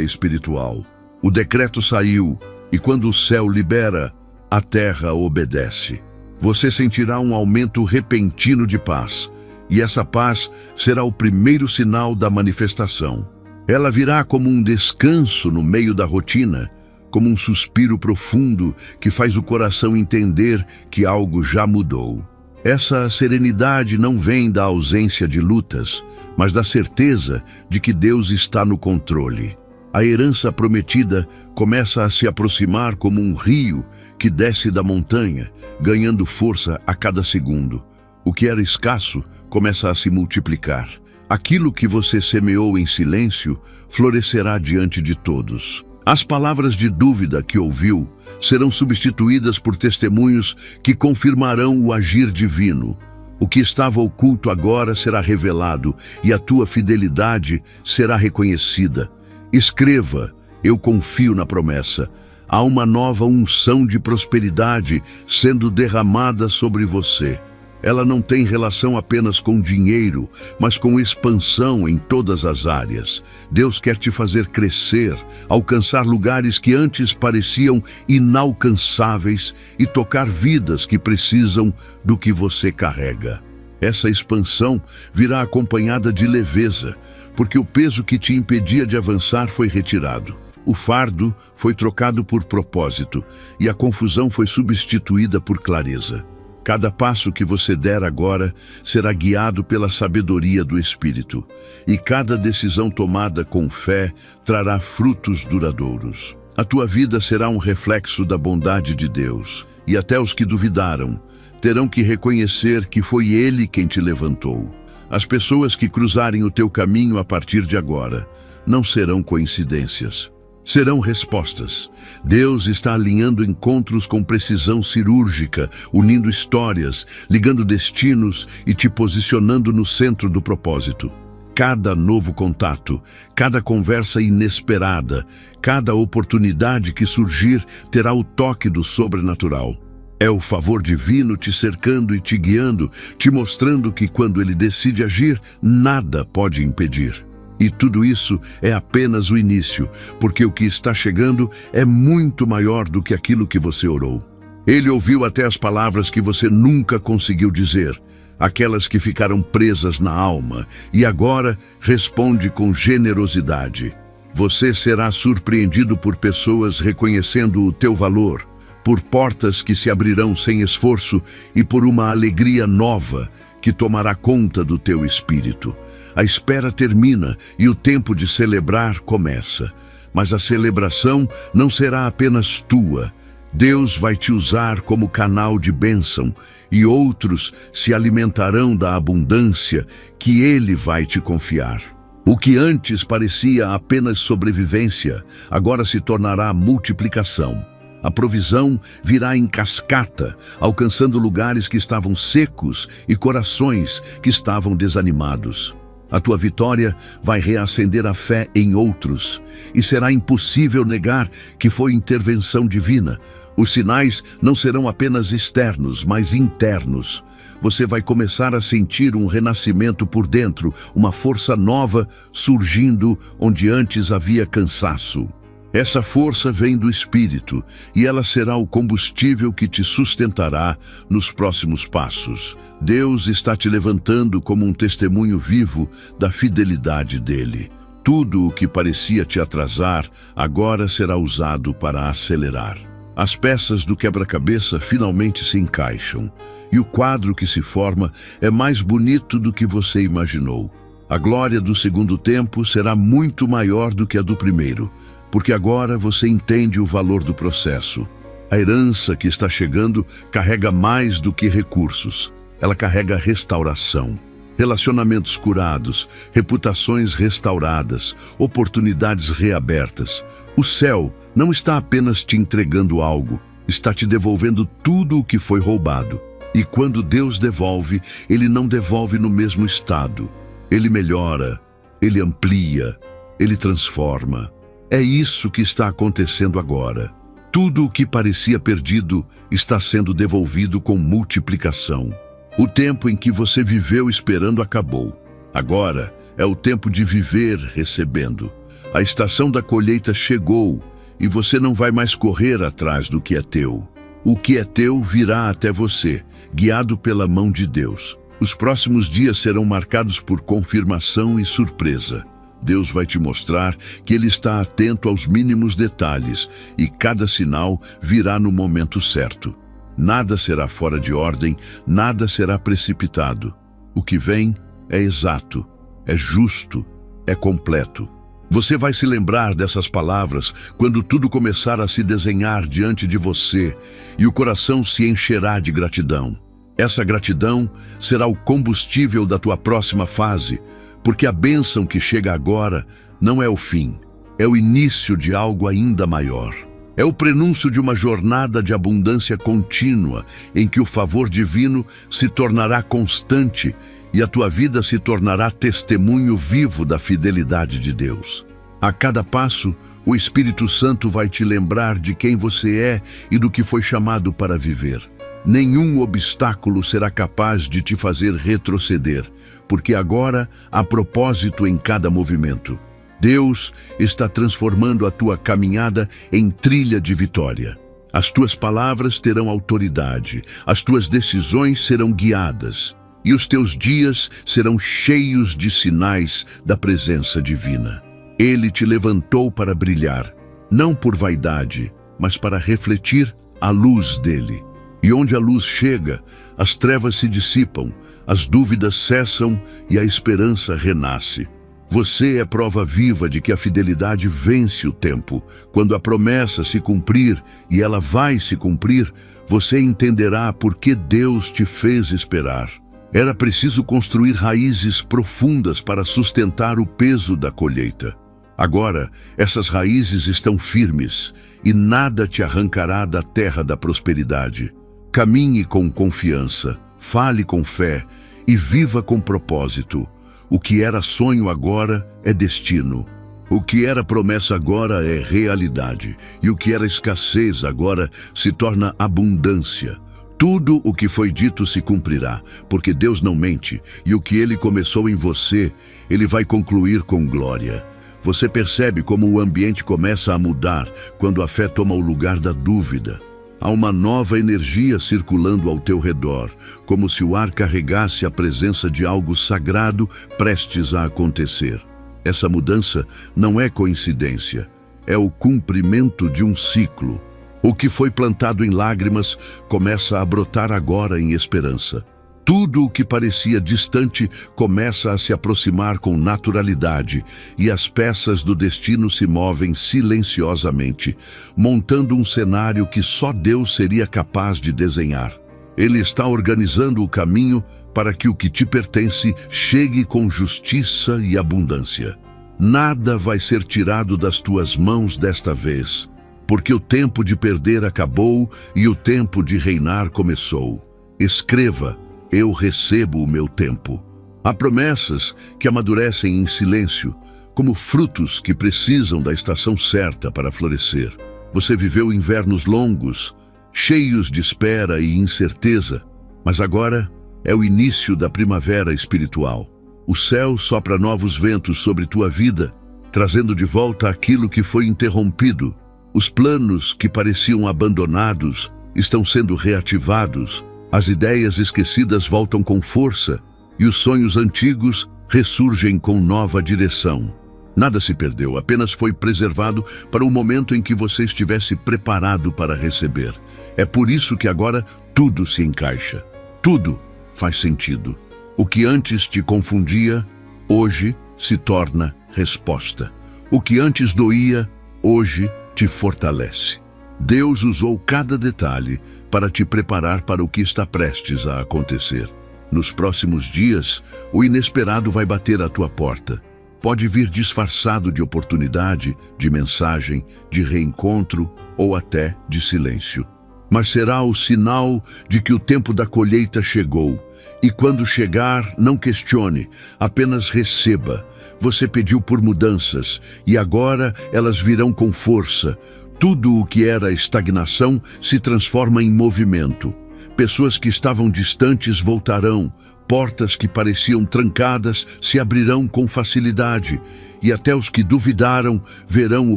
A: espiritual. O decreto saiu, e quando o céu libera, a terra obedece. Você sentirá um aumento repentino de paz, e essa paz será o primeiro sinal da manifestação. Ela virá como um descanso no meio da rotina, como um suspiro profundo que faz o coração entender que algo já mudou. Essa serenidade não vem da ausência de lutas, mas da certeza de que Deus está no controle. A herança prometida começa a se aproximar como um rio que desce da montanha, ganhando força a cada segundo. O que era escasso começa a se multiplicar. Aquilo que você semeou em silêncio florescerá diante de todos. As palavras de dúvida que ouviu serão substituídas por testemunhos que confirmarão o agir divino. O que estava oculto agora será revelado e a tua fidelidade será reconhecida. Escreva: eu confio na promessa. Há uma nova unção de prosperidade sendo derramada sobre você. Ela não tem relação apenas com dinheiro, mas com expansão em todas as áreas. Deus quer te fazer crescer, alcançar lugares que antes pareciam inalcançáveis e tocar vidas que precisam do que você carrega. Essa expansão virá acompanhada de leveza, porque o peso que te impedia de avançar foi retirado. O fardo foi trocado por propósito e a confusão foi substituída por clareza. Cada passo que você der agora será guiado pela sabedoria do Espírito, e cada decisão tomada com fé trará frutos duradouros. A tua vida será um reflexo da bondade de Deus, e até os que duvidaram terão que reconhecer que foi Ele quem te levantou. As pessoas que cruzarem o teu caminho a partir de agora não serão coincidências. Serão respostas. Deus está alinhando encontros com precisão cirúrgica, unindo histórias, ligando destinos e te posicionando no centro do propósito. Cada novo contato, cada conversa inesperada, cada oportunidade que surgir terá o toque do sobrenatural. É o favor divino te cercando e te guiando, te mostrando que quando Ele decide agir, nada pode impedir. E tudo isso é apenas o início, porque o que está chegando é muito maior do que aquilo que você orou. Ele ouviu até as palavras que você nunca conseguiu dizer, aquelas que ficaram presas na alma, e agora responde com generosidade. Você será surpreendido por pessoas reconhecendo o teu valor, por portas que se abrirão sem esforço e por uma alegria nova que tomará conta do teu espírito. A espera termina e o tempo de celebrar começa. Mas a celebração não será apenas tua. Deus vai te usar como canal de bênção e outros se alimentarão da abundância que Ele vai te confiar. O que antes parecia apenas sobrevivência, agora se tornará multiplicação. A provisão virá em cascata, alcançando lugares que estavam secos e corações que estavam desanimados. A tua vitória vai reacender a fé em outros, e será impossível negar que foi intervenção divina. Os sinais não serão apenas externos, mas internos. Você vai começar a sentir um renascimento por dentro, uma força nova surgindo onde antes havia cansaço. Essa força vem do Espírito, e ela será o combustível que te sustentará nos próximos passos. Deus está te levantando como um testemunho vivo da fidelidade dele. Tudo o que parecia te atrasar, agora será usado para acelerar. As peças do quebra-cabeça finalmente se encaixam, e o quadro que se forma é mais bonito do que você imaginou. A glória do segundo tempo será muito maior do que a do primeiro, porque agora você entende o valor do processo. A herança que está chegando carrega mais do que recursos. Ela carrega restauração. relacionamentos curados, reputações restauradas, oportunidades reabertas. O céu não está apenas te entregando algo, está te devolvendo tudo o que foi roubado. E quando Deus devolve, Ele não devolve no mesmo estado. Ele melhora, Ele amplia, Ele transforma. É isso que está acontecendo agora. Tudo o que parecia perdido está sendo devolvido com multiplicação. O tempo em que você viveu esperando acabou. Agora é o tempo de viver recebendo. A estação da colheita chegou e você não vai mais correr atrás do que é teu. O que é teu virá até você, guiado pela mão de Deus. Os próximos dias serão marcados por confirmação e surpresa. Deus vai te mostrar que Ele está atento aos mínimos detalhes e cada sinal virá no momento certo. Nada será fora de ordem, nada será precipitado. O que vem é exato, é justo, é completo. Você vai se lembrar dessas palavras quando tudo começar a se desenhar diante de você e o coração se encherá de gratidão. Essa gratidão será o combustível da tua próxima fase, porque a bênção que chega agora não é o fim, é o início de algo ainda maior. É o prenúncio de uma jornada de abundância contínua, em que o favor divino se tornará constante e a tua vida se tornará testemunho vivo da fidelidade de Deus. A cada passo, o Espírito Santo vai te lembrar de quem você é e do que foi chamado para viver. Nenhum obstáculo será capaz de te fazer retroceder, porque agora há propósito em cada movimento. Deus está transformando a tua caminhada em trilha de vitória. As tuas palavras terão autoridade, as tuas decisões serão guiadas, e os teus dias serão cheios de sinais da presença divina. Ele te levantou para brilhar, não por vaidade, mas para refletir a luz dele. E onde a luz chega, as trevas se dissipam, as dúvidas cessam e a esperança renasce. Você é prova viva de que a fidelidade vence o tempo. Quando a promessa se cumprir, e ela vai se cumprir, você entenderá por que Deus te fez esperar. Era preciso construir raízes profundas para sustentar o peso da colheita. Agora, essas raízes estão firmes e nada te arrancará da terra da prosperidade. Caminhe com confiança, fale com fé e viva com propósito. O que era sonho agora é destino. O que era promessa agora é realidade. E o que era escassez agora se torna abundância. Tudo o que foi dito se cumprirá, porque Deus não mente, e o que Ele começou em você, Ele vai concluir com glória. Você percebe como o ambiente começa a mudar quando a fé toma o lugar da dúvida. Há uma nova energia circulando ao teu redor, como se o ar carregasse a presença de algo sagrado prestes a acontecer. Essa mudança não é coincidência, é o cumprimento de um ciclo. O que foi plantado em lágrimas começa a brotar agora em esperança. Tudo o que parecia distante começa a se aproximar com naturalidade e as peças do destino se movem silenciosamente, montando um cenário que só Deus seria capaz de desenhar. Ele está organizando o caminho para que o que te pertence chegue com justiça e abundância. Nada vai ser tirado das tuas mãos desta vez, porque o tempo de perder acabou e o tempo de reinar começou. Escreva: eu recebo o meu tempo. Há promessas que amadurecem em silêncio, como frutos que precisam da estação certa para florescer. Você viveu invernos longos, cheios de espera e incerteza, mas agora é o início da primavera espiritual. O céu sopra novos ventos sobre tua vida, trazendo de volta aquilo que foi interrompido. Os planos que pareciam abandonados estão sendo reativados. As ideias esquecidas voltam com força e os sonhos antigos ressurgem com nova direção. Nada se perdeu, apenas foi preservado para o momento em que você estivesse preparado para receber. É por isso que agora tudo se encaixa. Tudo faz sentido. O que antes te confundia, hoje se torna resposta. O que antes doía, hoje te fortalece. Deus usou cada detalhe para te preparar para o que está prestes a acontecer. Nos próximos dias, o inesperado vai bater à tua porta. Pode vir disfarçado de oportunidade, de mensagem, de reencontro ou até de silêncio. Mas será o sinal de que o tempo da colheita chegou. E quando chegar, não questione, apenas receba. Você pediu por mudanças e agora elas virão com força. Tudo o que era estagnação se transforma em movimento. Pessoas que estavam distantes voltarão. Portas que pareciam trancadas se abrirão com facilidade, e até os que duvidaram verão o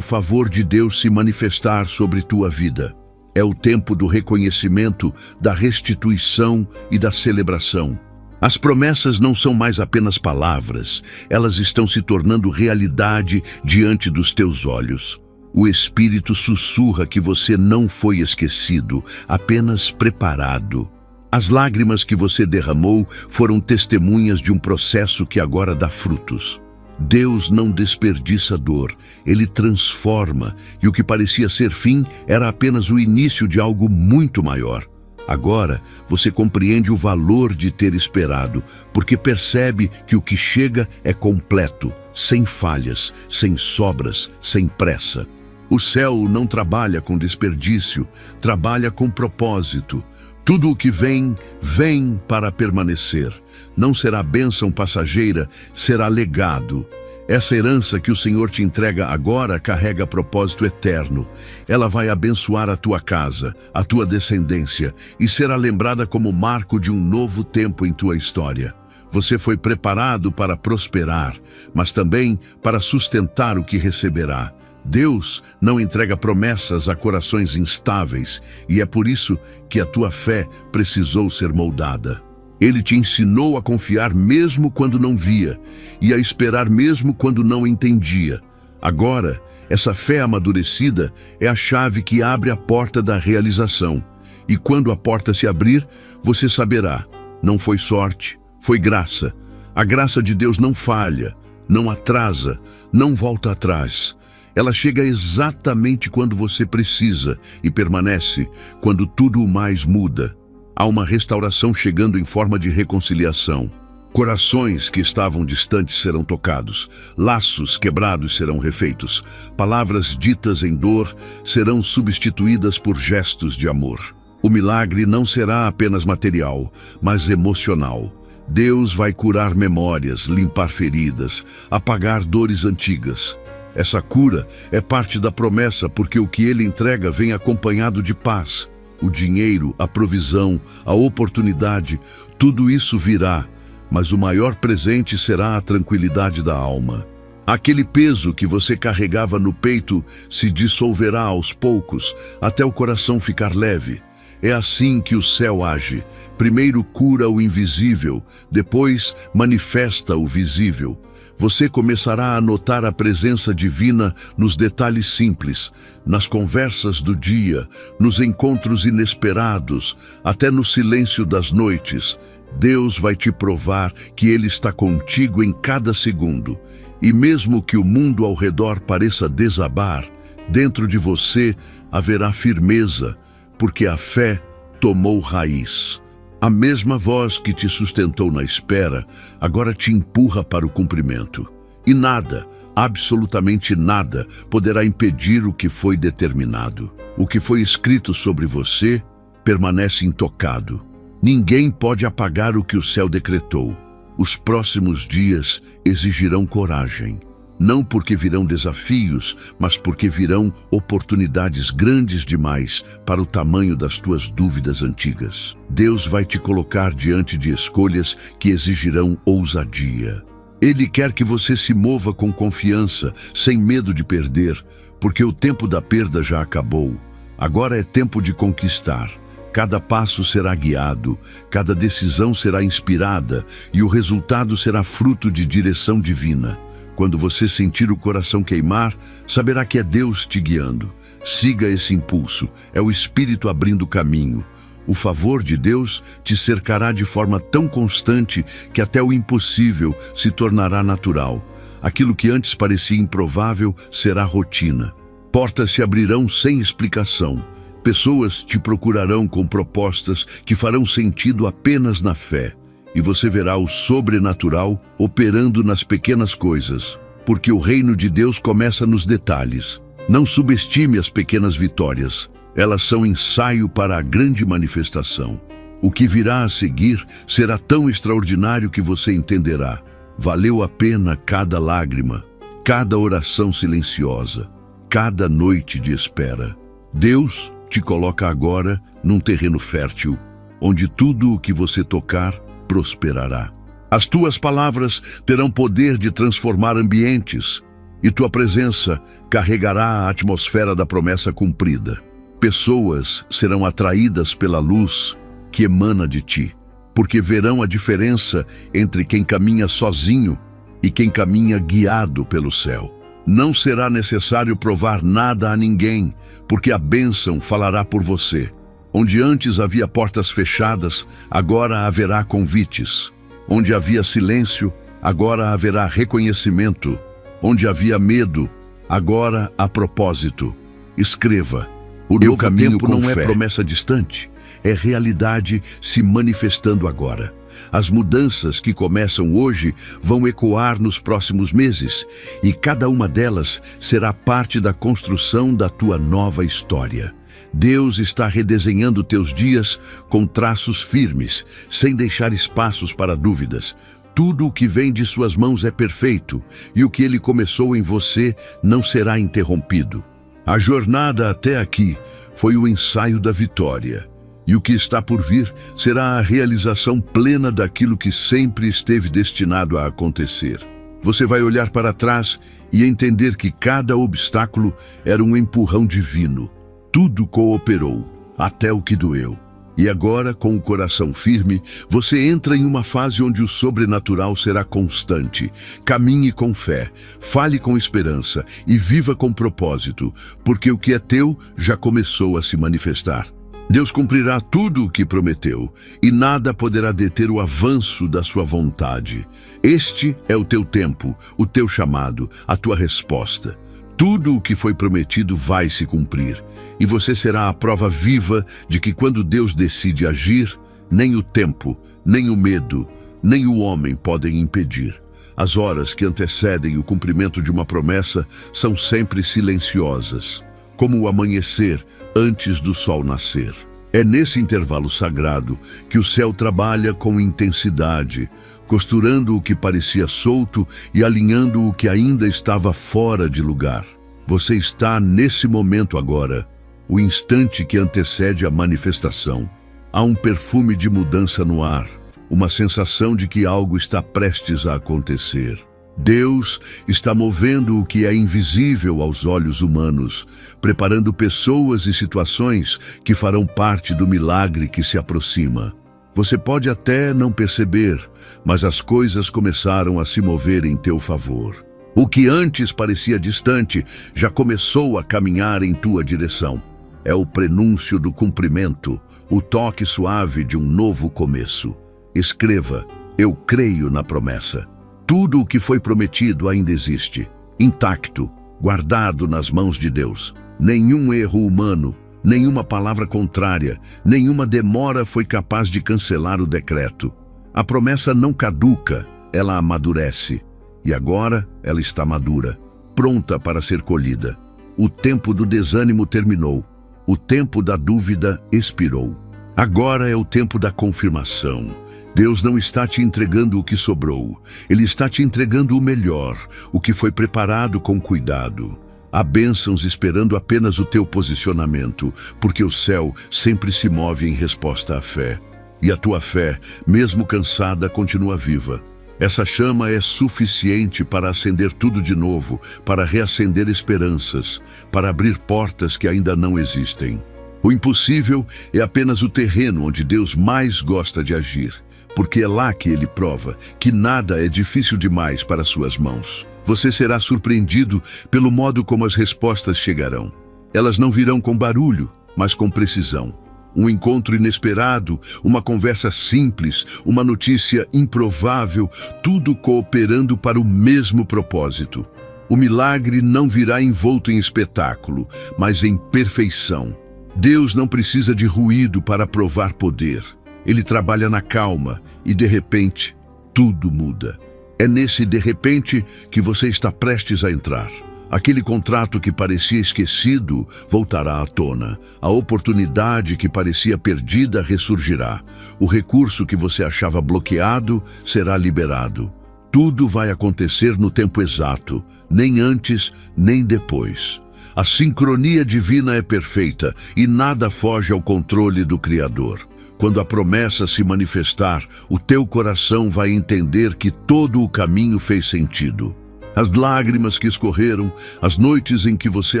A: favor de Deus se manifestar sobre tua vida. É o tempo do reconhecimento, da restituição e da celebração. As promessas não são mais apenas palavras, elas estão se tornando realidade diante dos teus olhos. O Espírito sussurra que você não foi esquecido, apenas preparado. As lágrimas que você derramou foram testemunhas de um processo que agora dá frutos. Deus não desperdiça dor, Ele transforma, e o que parecia ser fim era apenas o início de algo muito maior. Agora, você compreende o valor de ter esperado, porque percebe que o que chega é completo, sem falhas, sem sobras, sem pressa. O céu não trabalha com desperdício, trabalha com propósito. Tudo o que vem, vem para permanecer. Não será bênção passageira, será legado. Essa herança que o Senhor te entrega agora carrega propósito eterno. Ela vai abençoar a tua casa, a tua descendência, e será lembrada como marco de um novo tempo em tua história. Você foi preparado para prosperar, mas também para sustentar o que receberá. Deus não entrega promessas a corações instáveis, e é por isso que a tua fé precisou ser moldada. Ele te ensinou a confiar mesmo quando não via, e a esperar mesmo quando não entendia. Agora, essa fé amadurecida é a chave que abre a porta da realização. E quando a porta se abrir, você saberá, não foi sorte, foi graça. A graça de Deus não falha, não atrasa, não volta atrás. Ela chega exatamente quando você precisa e permanece quando tudo o mais muda. Há uma restauração chegando em forma de reconciliação. Corações que estavam distantes serão tocados, laços quebrados serão refeitos, palavras ditas em dor serão substituídas por gestos de amor. O milagre não será apenas material, mas emocional. Deus vai curar memórias, limpar feridas, apagar dores antigas. Essa cura é parte da promessa porque o que Ele entrega vem acompanhado de paz. O dinheiro, a provisão, a oportunidade, tudo isso virá, mas o maior presente será a tranquilidade da alma. Aquele peso que você carregava no peito se dissolverá aos poucos, até o coração ficar leve. É assim que o céu age. Primeiro cura o invisível, depois manifesta o visível. Você começará a notar a presença divina nos detalhes simples, nas conversas do dia, nos encontros inesperados, até no silêncio das noites. Deus vai te provar que Ele está contigo em cada segundo. E mesmo que o mundo ao redor pareça desabar, dentro de você haverá firmeza, porque a fé tomou raiz. A mesma voz que te sustentou na espera, agora te empurra para o cumprimento. E nada, absolutamente nada, poderá impedir o que foi determinado. O que foi escrito sobre você permanece intocado. Ninguém pode apagar o que o céu decretou. Os próximos dias exigirão coragem. Não porque virão desafios, mas porque virão oportunidades grandes demais para o tamanho das tuas dúvidas antigas. Deus vai te colocar diante de escolhas que exigirão ousadia. Ele quer que você se mova com confiança, sem medo de perder, porque o tempo da perda já acabou. Agora é tempo de conquistar. Cada passo será guiado, cada decisão será inspirada e o resultado será fruto de direção divina. Quando você sentir o coração queimar, saberá que é Deus te guiando. Siga esse impulso, é o Espírito abrindo o caminho. O favor de Deus te cercará de forma tão constante que até o impossível se tornará natural. Aquilo que antes parecia improvável será rotina. Portas se abrirão sem explicação. Pessoas te procurarão com propostas que farão sentido apenas na fé. e você verá o sobrenatural operando nas pequenas coisas, porque o reino de Deus começa nos detalhes. Não subestime as pequenas vitórias, elas são ensaio para a grande manifestação. O que virá a seguir será tão extraordinário que você entenderá. Valeu a pena cada lágrima, cada oração silenciosa, cada noite de espera. Deus te coloca agora num terreno fértil, onde tudo o que você tocar prosperará. As tuas palavras terão poder de transformar ambientes, e tua presença carregará a atmosfera da promessa cumprida. Pessoas serão atraídas pela luz que emana de ti, porque verão a diferença entre quem caminha sozinho e quem caminha guiado pelo céu. Não será necessário provar nada a ninguém, porque a bênção falará por você. Onde antes havia portas fechadas, agora haverá convites. Onde havia silêncio, agora haverá reconhecimento. Onde havia medo, agora há propósito. Escreva: o novo caminho não é promessa distante, é realidade se manifestando agora. As mudanças que começam hoje vão ecoar nos próximos meses, e cada uma delas será parte da construção da tua nova história. Deus está redesenhando teus dias com traços firmes, sem deixar espaços para dúvidas. Tudo o que vem de suas mãos é perfeito, e o que Ele começou em você não será interrompido. A jornada até aqui foi o ensaio da vitória, e o que está por vir será a realização plena daquilo que sempre esteve destinado a acontecer. Você vai olhar para trás e entender que cada obstáculo era um empurrão divino. Tudo cooperou, até o que doeu. E agora, com o coração firme, você entra em uma fase onde o sobrenatural será constante. Caminhe com fé, fale com esperança e viva com propósito, porque o que é teu já começou a se manifestar. Deus cumprirá tudo o que prometeu, e nada poderá deter o avanço da sua vontade. Este é o teu tempo, o teu chamado, a tua resposta. Tudo o que foi prometido vai se cumprir, e você será a prova viva de que quando Deus decide agir, nem o tempo, nem o medo, nem o homem podem impedir. As horas que antecedem o cumprimento de uma promessa são sempre silenciosas, como o amanhecer antes do sol nascer. É nesse intervalo sagrado que o céu trabalha com intensidade, costurando o que parecia solto e alinhando o que ainda estava fora de lugar. Você está nesse momento agora, o instante que antecede a manifestação. Há um perfume de mudança no ar, uma sensação de que algo está prestes a acontecer. Deus está movendo o que é invisível aos olhos humanos, preparando pessoas e situações que farão parte do milagre que se aproxima. Você pode até não perceber, mas as coisas começaram a se mover em teu favor. O que antes parecia distante já começou a caminhar em tua direção. É o prenúncio do cumprimento, o toque suave de um novo começo. Escreva: eu creio na promessa. Tudo o que foi prometido ainda existe, intacto, guardado nas mãos de Deus. Nenhum erro humano, nenhuma palavra contrária, nenhuma demora foi capaz de cancelar o decreto. A promessa não caduca, ela amadurece. E agora ela está madura, pronta para ser colhida. O tempo do desânimo terminou. O tempo da dúvida expirou. Agora é o tempo da confirmação. Deus não está te entregando o que sobrou. Ele está te entregando o melhor, o que foi preparado com cuidado. Há bênçãos esperando apenas o teu posicionamento, porque o céu sempre se move em resposta à fé. E a tua fé, mesmo cansada, continua viva. Essa chama é suficiente para acender tudo de novo, para reacender esperanças, para abrir portas que ainda não existem. O impossível é apenas o terreno onde Deus mais gosta de agir, porque é lá que Ele prova que nada é difícil demais para suas mãos. Você será surpreendido pelo modo como as respostas chegarão. Elas não virão com barulho, mas com precisão. Um encontro inesperado, uma conversa simples, uma notícia improvável, tudo cooperando para o mesmo propósito. O milagre não virá envolto em espetáculo, mas em perfeição. Deus não precisa de ruído para provar poder. Ele trabalha na calma e, de repente, tudo muda. É nesse de repente que você está prestes a entrar. Aquele contrato que parecia esquecido voltará à tona. A oportunidade que parecia perdida ressurgirá. O recurso que você achava bloqueado será liberado. Tudo vai acontecer no tempo exato, nem antes, nem depois. A sincronia divina é perfeita e nada foge ao controle do Criador. Quando a promessa se manifestar, o teu coração vai entender que todo o caminho fez sentido. As lágrimas que escorreram, as noites em que você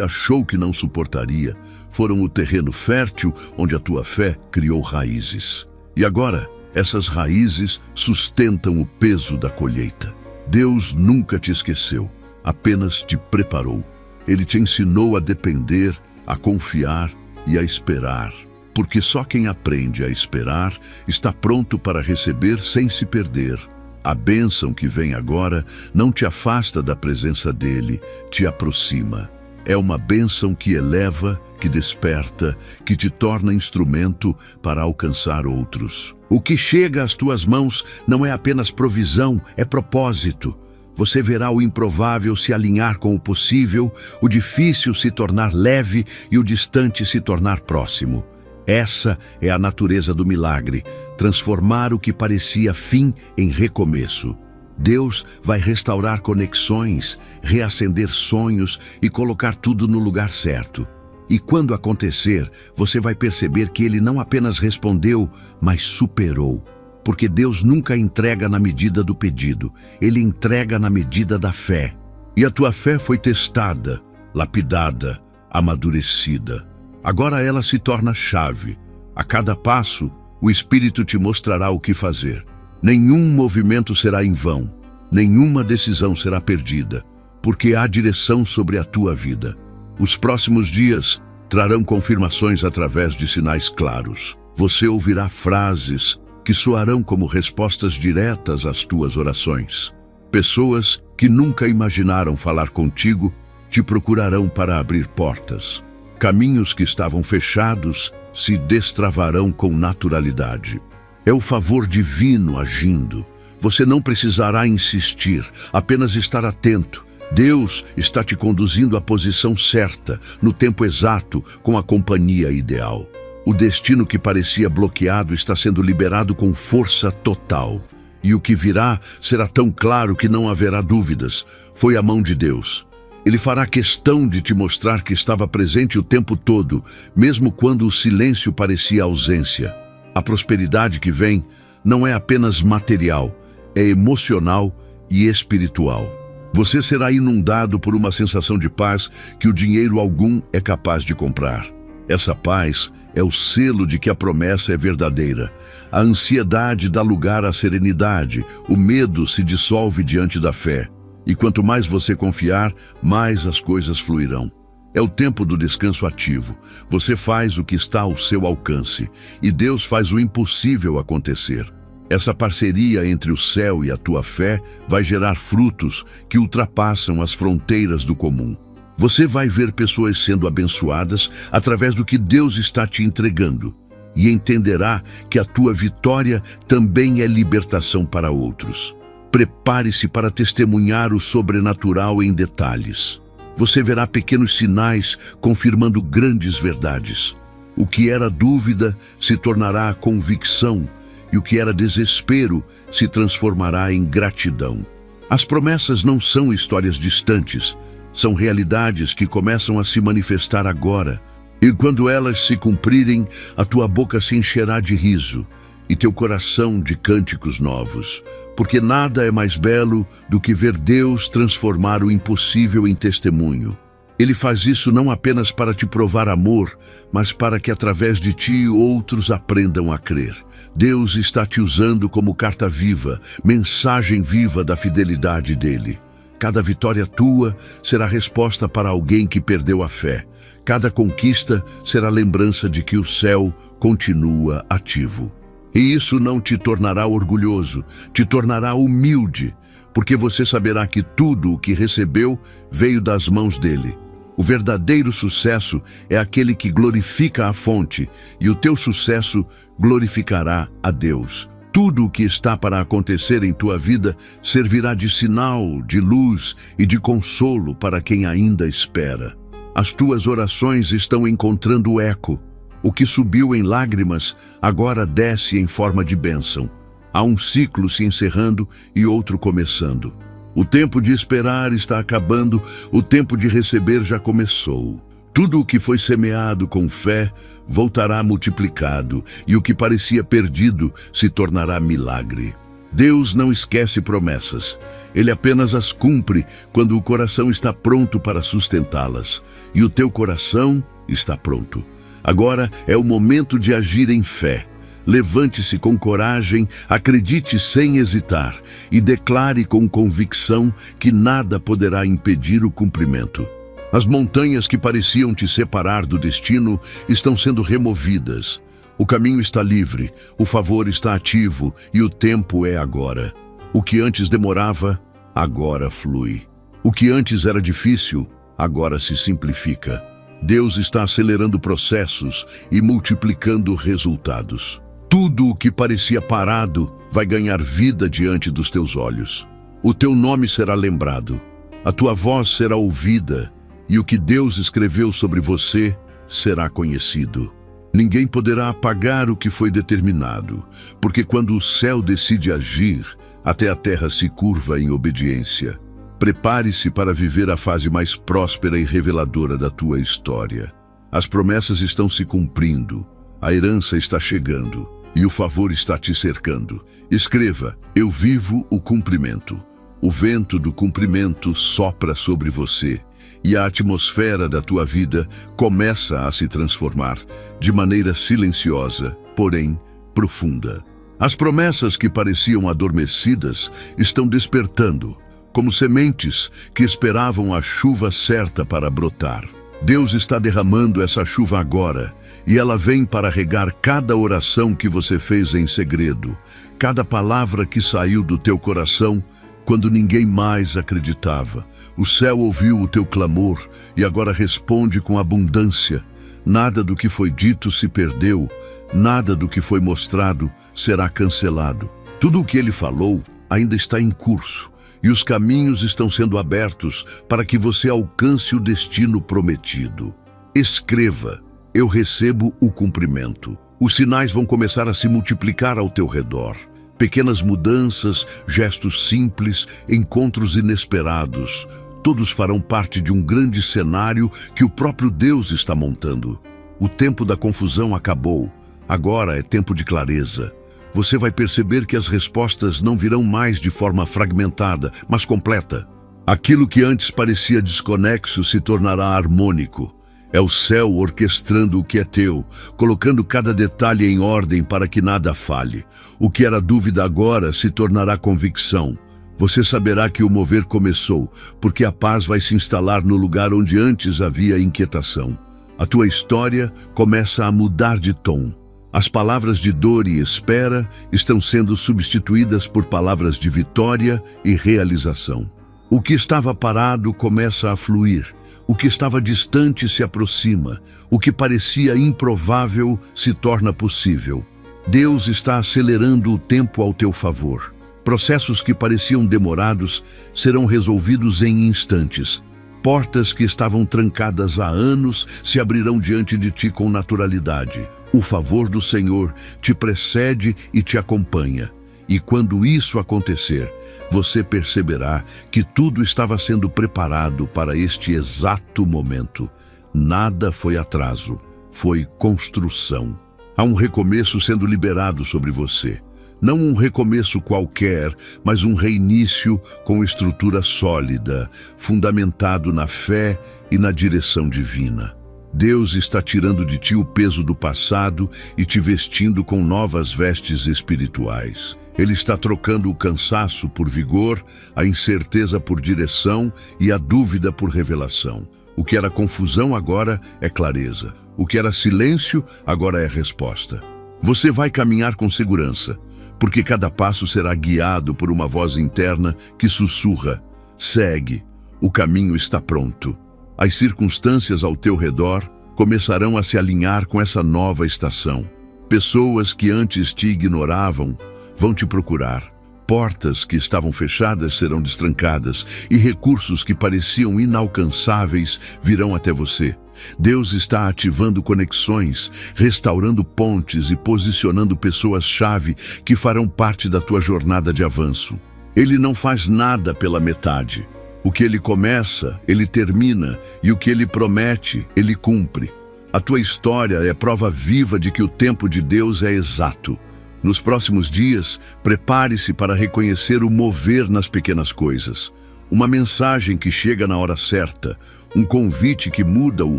A: achou que não suportaria, foram o terreno fértil onde a tua fé criou raízes. E agora, essas raízes sustentam o peso da colheita. Deus nunca te esqueceu, apenas te preparou. Ele te ensinou a depender, a confiar e a esperar. Porque só quem aprende a esperar está pronto para receber sem se perder. A bênção que vem agora não te afasta da presença dele, te aproxima. É uma bênção que eleva, que desperta, que te torna instrumento para alcançar outros. O que chega às tuas mãos não é apenas provisão, é propósito. Você verá o improvável se alinhar com o possível, o difícil se tornar leve e o distante se tornar próximo. Essa é a natureza do milagre, transformar o que parecia fim em recomeço. Deus vai restaurar conexões, reacender sonhos e colocar tudo no lugar certo. E quando acontecer, você vai perceber que Ele não apenas respondeu, mas superou. Porque Deus nunca entrega na medida do pedido, Ele entrega na medida da fé. E a tua fé foi testada, lapidada, amadurecida. Agora ela se torna chave. A cada passo, o Espírito te mostrará o que fazer. Nenhum movimento será em vão, nenhuma decisão será perdida, porque há direção sobre a tua vida. Os próximos dias trarão confirmações através de sinais claros. Você ouvirá frases que soarão como respostas diretas às tuas orações. Pessoas que nunca imaginaram falar contigo te procurarão para abrir portas. Caminhos que estavam fechados se destravarão com naturalidade. É o favor divino agindo. Você não precisará insistir, apenas estar atento. Deus está te conduzindo à posição certa, no tempo exato, com a companhia ideal. O destino que parecia bloqueado está sendo liberado com força total. E o que virá será tão claro que não haverá dúvidas. Foi a mão de Deus. Ele fará questão de te mostrar que estava presente o tempo todo, mesmo quando o silêncio parecia ausência. A prosperidade que vem não é apenas material, é emocional e espiritual. Você será inundado por uma sensação de paz que o dinheiro algum é capaz de comprar. Essa paz é o selo de que a promessa é verdadeira. A ansiedade dá lugar à serenidade, o medo se dissolve diante da fé. E quanto mais você confiar, mais as coisas fluirão. É o tempo do descanso ativo. Você faz o que está ao seu alcance, e Deus faz o impossível acontecer. Essa parceria entre o céu e a tua fé vai gerar frutos que ultrapassam as fronteiras do comum. Você vai ver pessoas sendo abençoadas através do que Deus está te entregando, e entenderá que a tua vitória também é libertação para outros. Prepare-se para testemunhar o sobrenatural em detalhes. Você verá pequenos sinais confirmando grandes verdades. O que era dúvida se tornará convicção, e o que era desespero se transformará em gratidão. As promessas não são histórias distantes, são realidades que começam a se manifestar agora. E quando elas se cumprirem, a tua boca se encherá de riso, e teu coração de cânticos novos, porque nada é mais belo do que ver Deus transformar o impossível em testemunho. Ele faz isso não apenas para te provar amor, mas para que através de ti outros aprendam a crer. Deus está te usando como carta viva, mensagem viva da fidelidade dele. Cada vitória tua será resposta para alguém que perdeu a fé. Cada conquista será lembrança de que o céu continua ativo. E isso não te tornará orgulhoso, te tornará humilde, porque você saberá que tudo o que recebeu veio das mãos dele. O verdadeiro sucesso é aquele que glorifica a fonte, e o teu sucesso glorificará a Deus. Tudo o que está para acontecer em tua vida servirá de sinal, de luz e de consolo para quem ainda espera. As tuas orações estão encontrando eco. O que subiu em lágrimas agora desce em forma de bênção. Há um ciclo se encerrando e outro começando. O tempo de esperar está acabando, o tempo de receber já começou. Tudo o que foi semeado com fé voltará multiplicado, e o que parecia perdido se tornará milagre. Deus não esquece promessas. Ele apenas as cumpre quando o coração está pronto para sustentá-las. E o teu coração está pronto. Agora é o momento de agir em fé. Levante-se com coragem, acredite sem hesitar e declare com convicção que nada poderá impedir o cumprimento. As montanhas que pareciam te separar do destino estão sendo removidas. O caminho está livre, o favor está ativo e o tempo é agora. O que antes demorava, agora flui. O que antes era difícil, agora se simplifica. Deus está acelerando processos e multiplicando resultados. Tudo o que parecia parado vai ganhar vida diante dos teus olhos. O teu nome será lembrado, a tua voz será ouvida e o que Deus escreveu sobre você será conhecido. Ninguém poderá apagar o que foi determinado, porque quando o céu decide agir, até a terra se curva em obediência. Prepare-se para viver a fase mais próspera e reveladora da tua história. As promessas estão se cumprindo, a herança está chegando e o favor está te cercando. Escreva: eu vivo o cumprimento. O vento do cumprimento sopra sobre você e a atmosfera da tua vida começa a se transformar de maneira silenciosa, porém profunda. As promessas que pareciam adormecidas estão despertando, como sementes que esperavam a chuva certa para brotar. Deus está derramando essa chuva agora, e ela vem para regar cada oração que você fez em segredo, cada palavra que saiu do teu coração quando ninguém mais acreditava. O céu ouviu o teu clamor e agora responde com abundância. Nada do que foi dito se perdeu, nada do que foi mostrado será cancelado. Tudo o que ele falou ainda está em curso, e os caminhos estão sendo abertos para que você alcance o destino prometido. Escreva: eu recebo o cumprimento. Os sinais vão começar a se multiplicar ao teu redor. Pequenas mudanças, gestos simples, encontros inesperados, todos farão parte de um grande cenário que o próprio Deus está montando. O tempo da confusão acabou. Agora é tempo de clareza. Você vai perceber que as respostas não virão mais de forma fragmentada, mas completa. Aquilo que antes parecia desconexo se tornará harmônico. É o céu orquestrando o que é teu, colocando cada detalhe em ordem para que nada falhe. O que era dúvida agora se tornará convicção. Você saberá que o mover começou, porque a paz vai se instalar no lugar onde antes havia inquietação. A tua história começa a mudar de tom. As palavras de dor e espera estão sendo substituídas por palavras de vitória e realização. O que estava parado começa a fluir. O que estava distante se aproxima. O que parecia improvável se torna possível. Deus está acelerando o tempo ao teu favor. Processos que pareciam demorados serão resolvidos em instantes. Portas que estavam trancadas há anos se abrirão diante de ti com naturalidade. O favor do Senhor te precede e te acompanha. E quando isso acontecer, você perceberá que tudo estava sendo preparado para este exato momento. Nada foi atraso, foi construção. Há um recomeço sendo liberado sobre você. Não um recomeço qualquer, mas um reinício com estrutura sólida, fundamentado na fé e na direção divina. Deus está tirando de ti o peso do passado e te vestindo com novas vestes espirituais. Ele está trocando o cansaço por vigor, a incerteza por direção e a dúvida por revelação. O que era confusão agora é clareza. O que era silêncio agora é resposta. Você vai caminhar com segurança, porque cada passo será guiado por uma voz interna que sussurra: segue, o caminho está pronto. As circunstâncias ao teu redor começarão a se alinhar com essa nova estação. Pessoas que antes te ignoravam vão te procurar. Portas que estavam fechadas serão destrancadas e recursos que pareciam inalcançáveis virão até você. Deus está ativando conexões, restaurando pontes e posicionando pessoas-chave que farão parte da tua jornada de avanço. Ele não faz nada pela metade. O que ele começa, ele termina, e o que ele promete, ele cumpre. A tua história é prova viva de que o tempo de Deus é exato. Nos próximos dias, prepare-se para reconhecer o mover nas pequenas coisas. Uma mensagem que chega na hora certa, um convite que muda o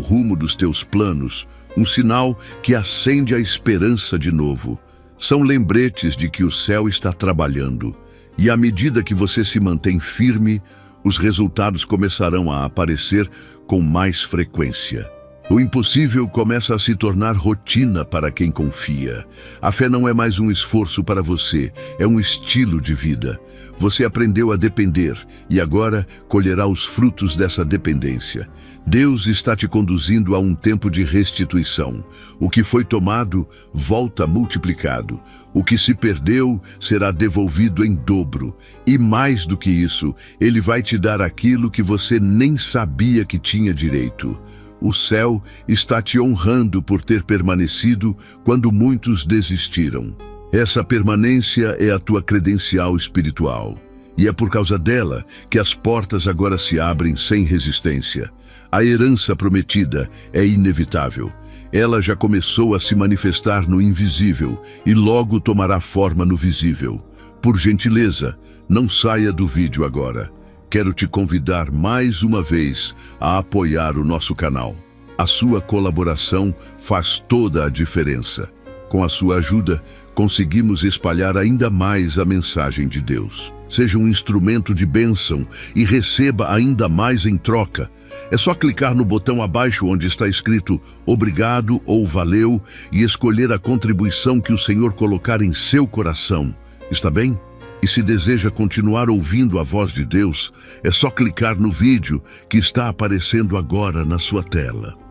A: rumo dos teus planos, um sinal que acende a esperança de novo. São lembretes de que o céu está trabalhando. E à medida que você se mantém firme, os resultados começarão a aparecer com mais frequência. O impossível começa a se tornar rotina para quem confia. A fé não é mais um esforço para você, é um estilo de vida. Você aprendeu a depender e agora colherá os frutos dessa dependência. Deus está te conduzindo a um tempo de restituição. O que foi tomado, volta multiplicado. O que se perdeu será devolvido em dobro. E mais do que isso, Ele vai te dar aquilo que você nem sabia que tinha direito. O céu está te honrando por ter permanecido quando muitos desistiram. Essa permanência é a tua credencial espiritual. E é por causa dela que as portas agora se abrem sem resistência. A herança prometida é inevitável. Ela já começou a se manifestar no invisível e logo tomará forma no visível. Por gentileza, não saia do vídeo agora. Quero te convidar mais uma vez a apoiar o nosso canal. A sua colaboração faz toda a diferença. Com a sua ajuda, conseguimos espalhar ainda mais a mensagem de Deus. Seja um instrumento de bênção e receba ainda mais em troca. É só clicar no botão abaixo onde está escrito Obrigado ou Valeu e escolher a contribuição que o Senhor colocar em seu coração. Está bem? E se deseja continuar ouvindo a voz de Deus, é só clicar no vídeo que está aparecendo agora na sua tela.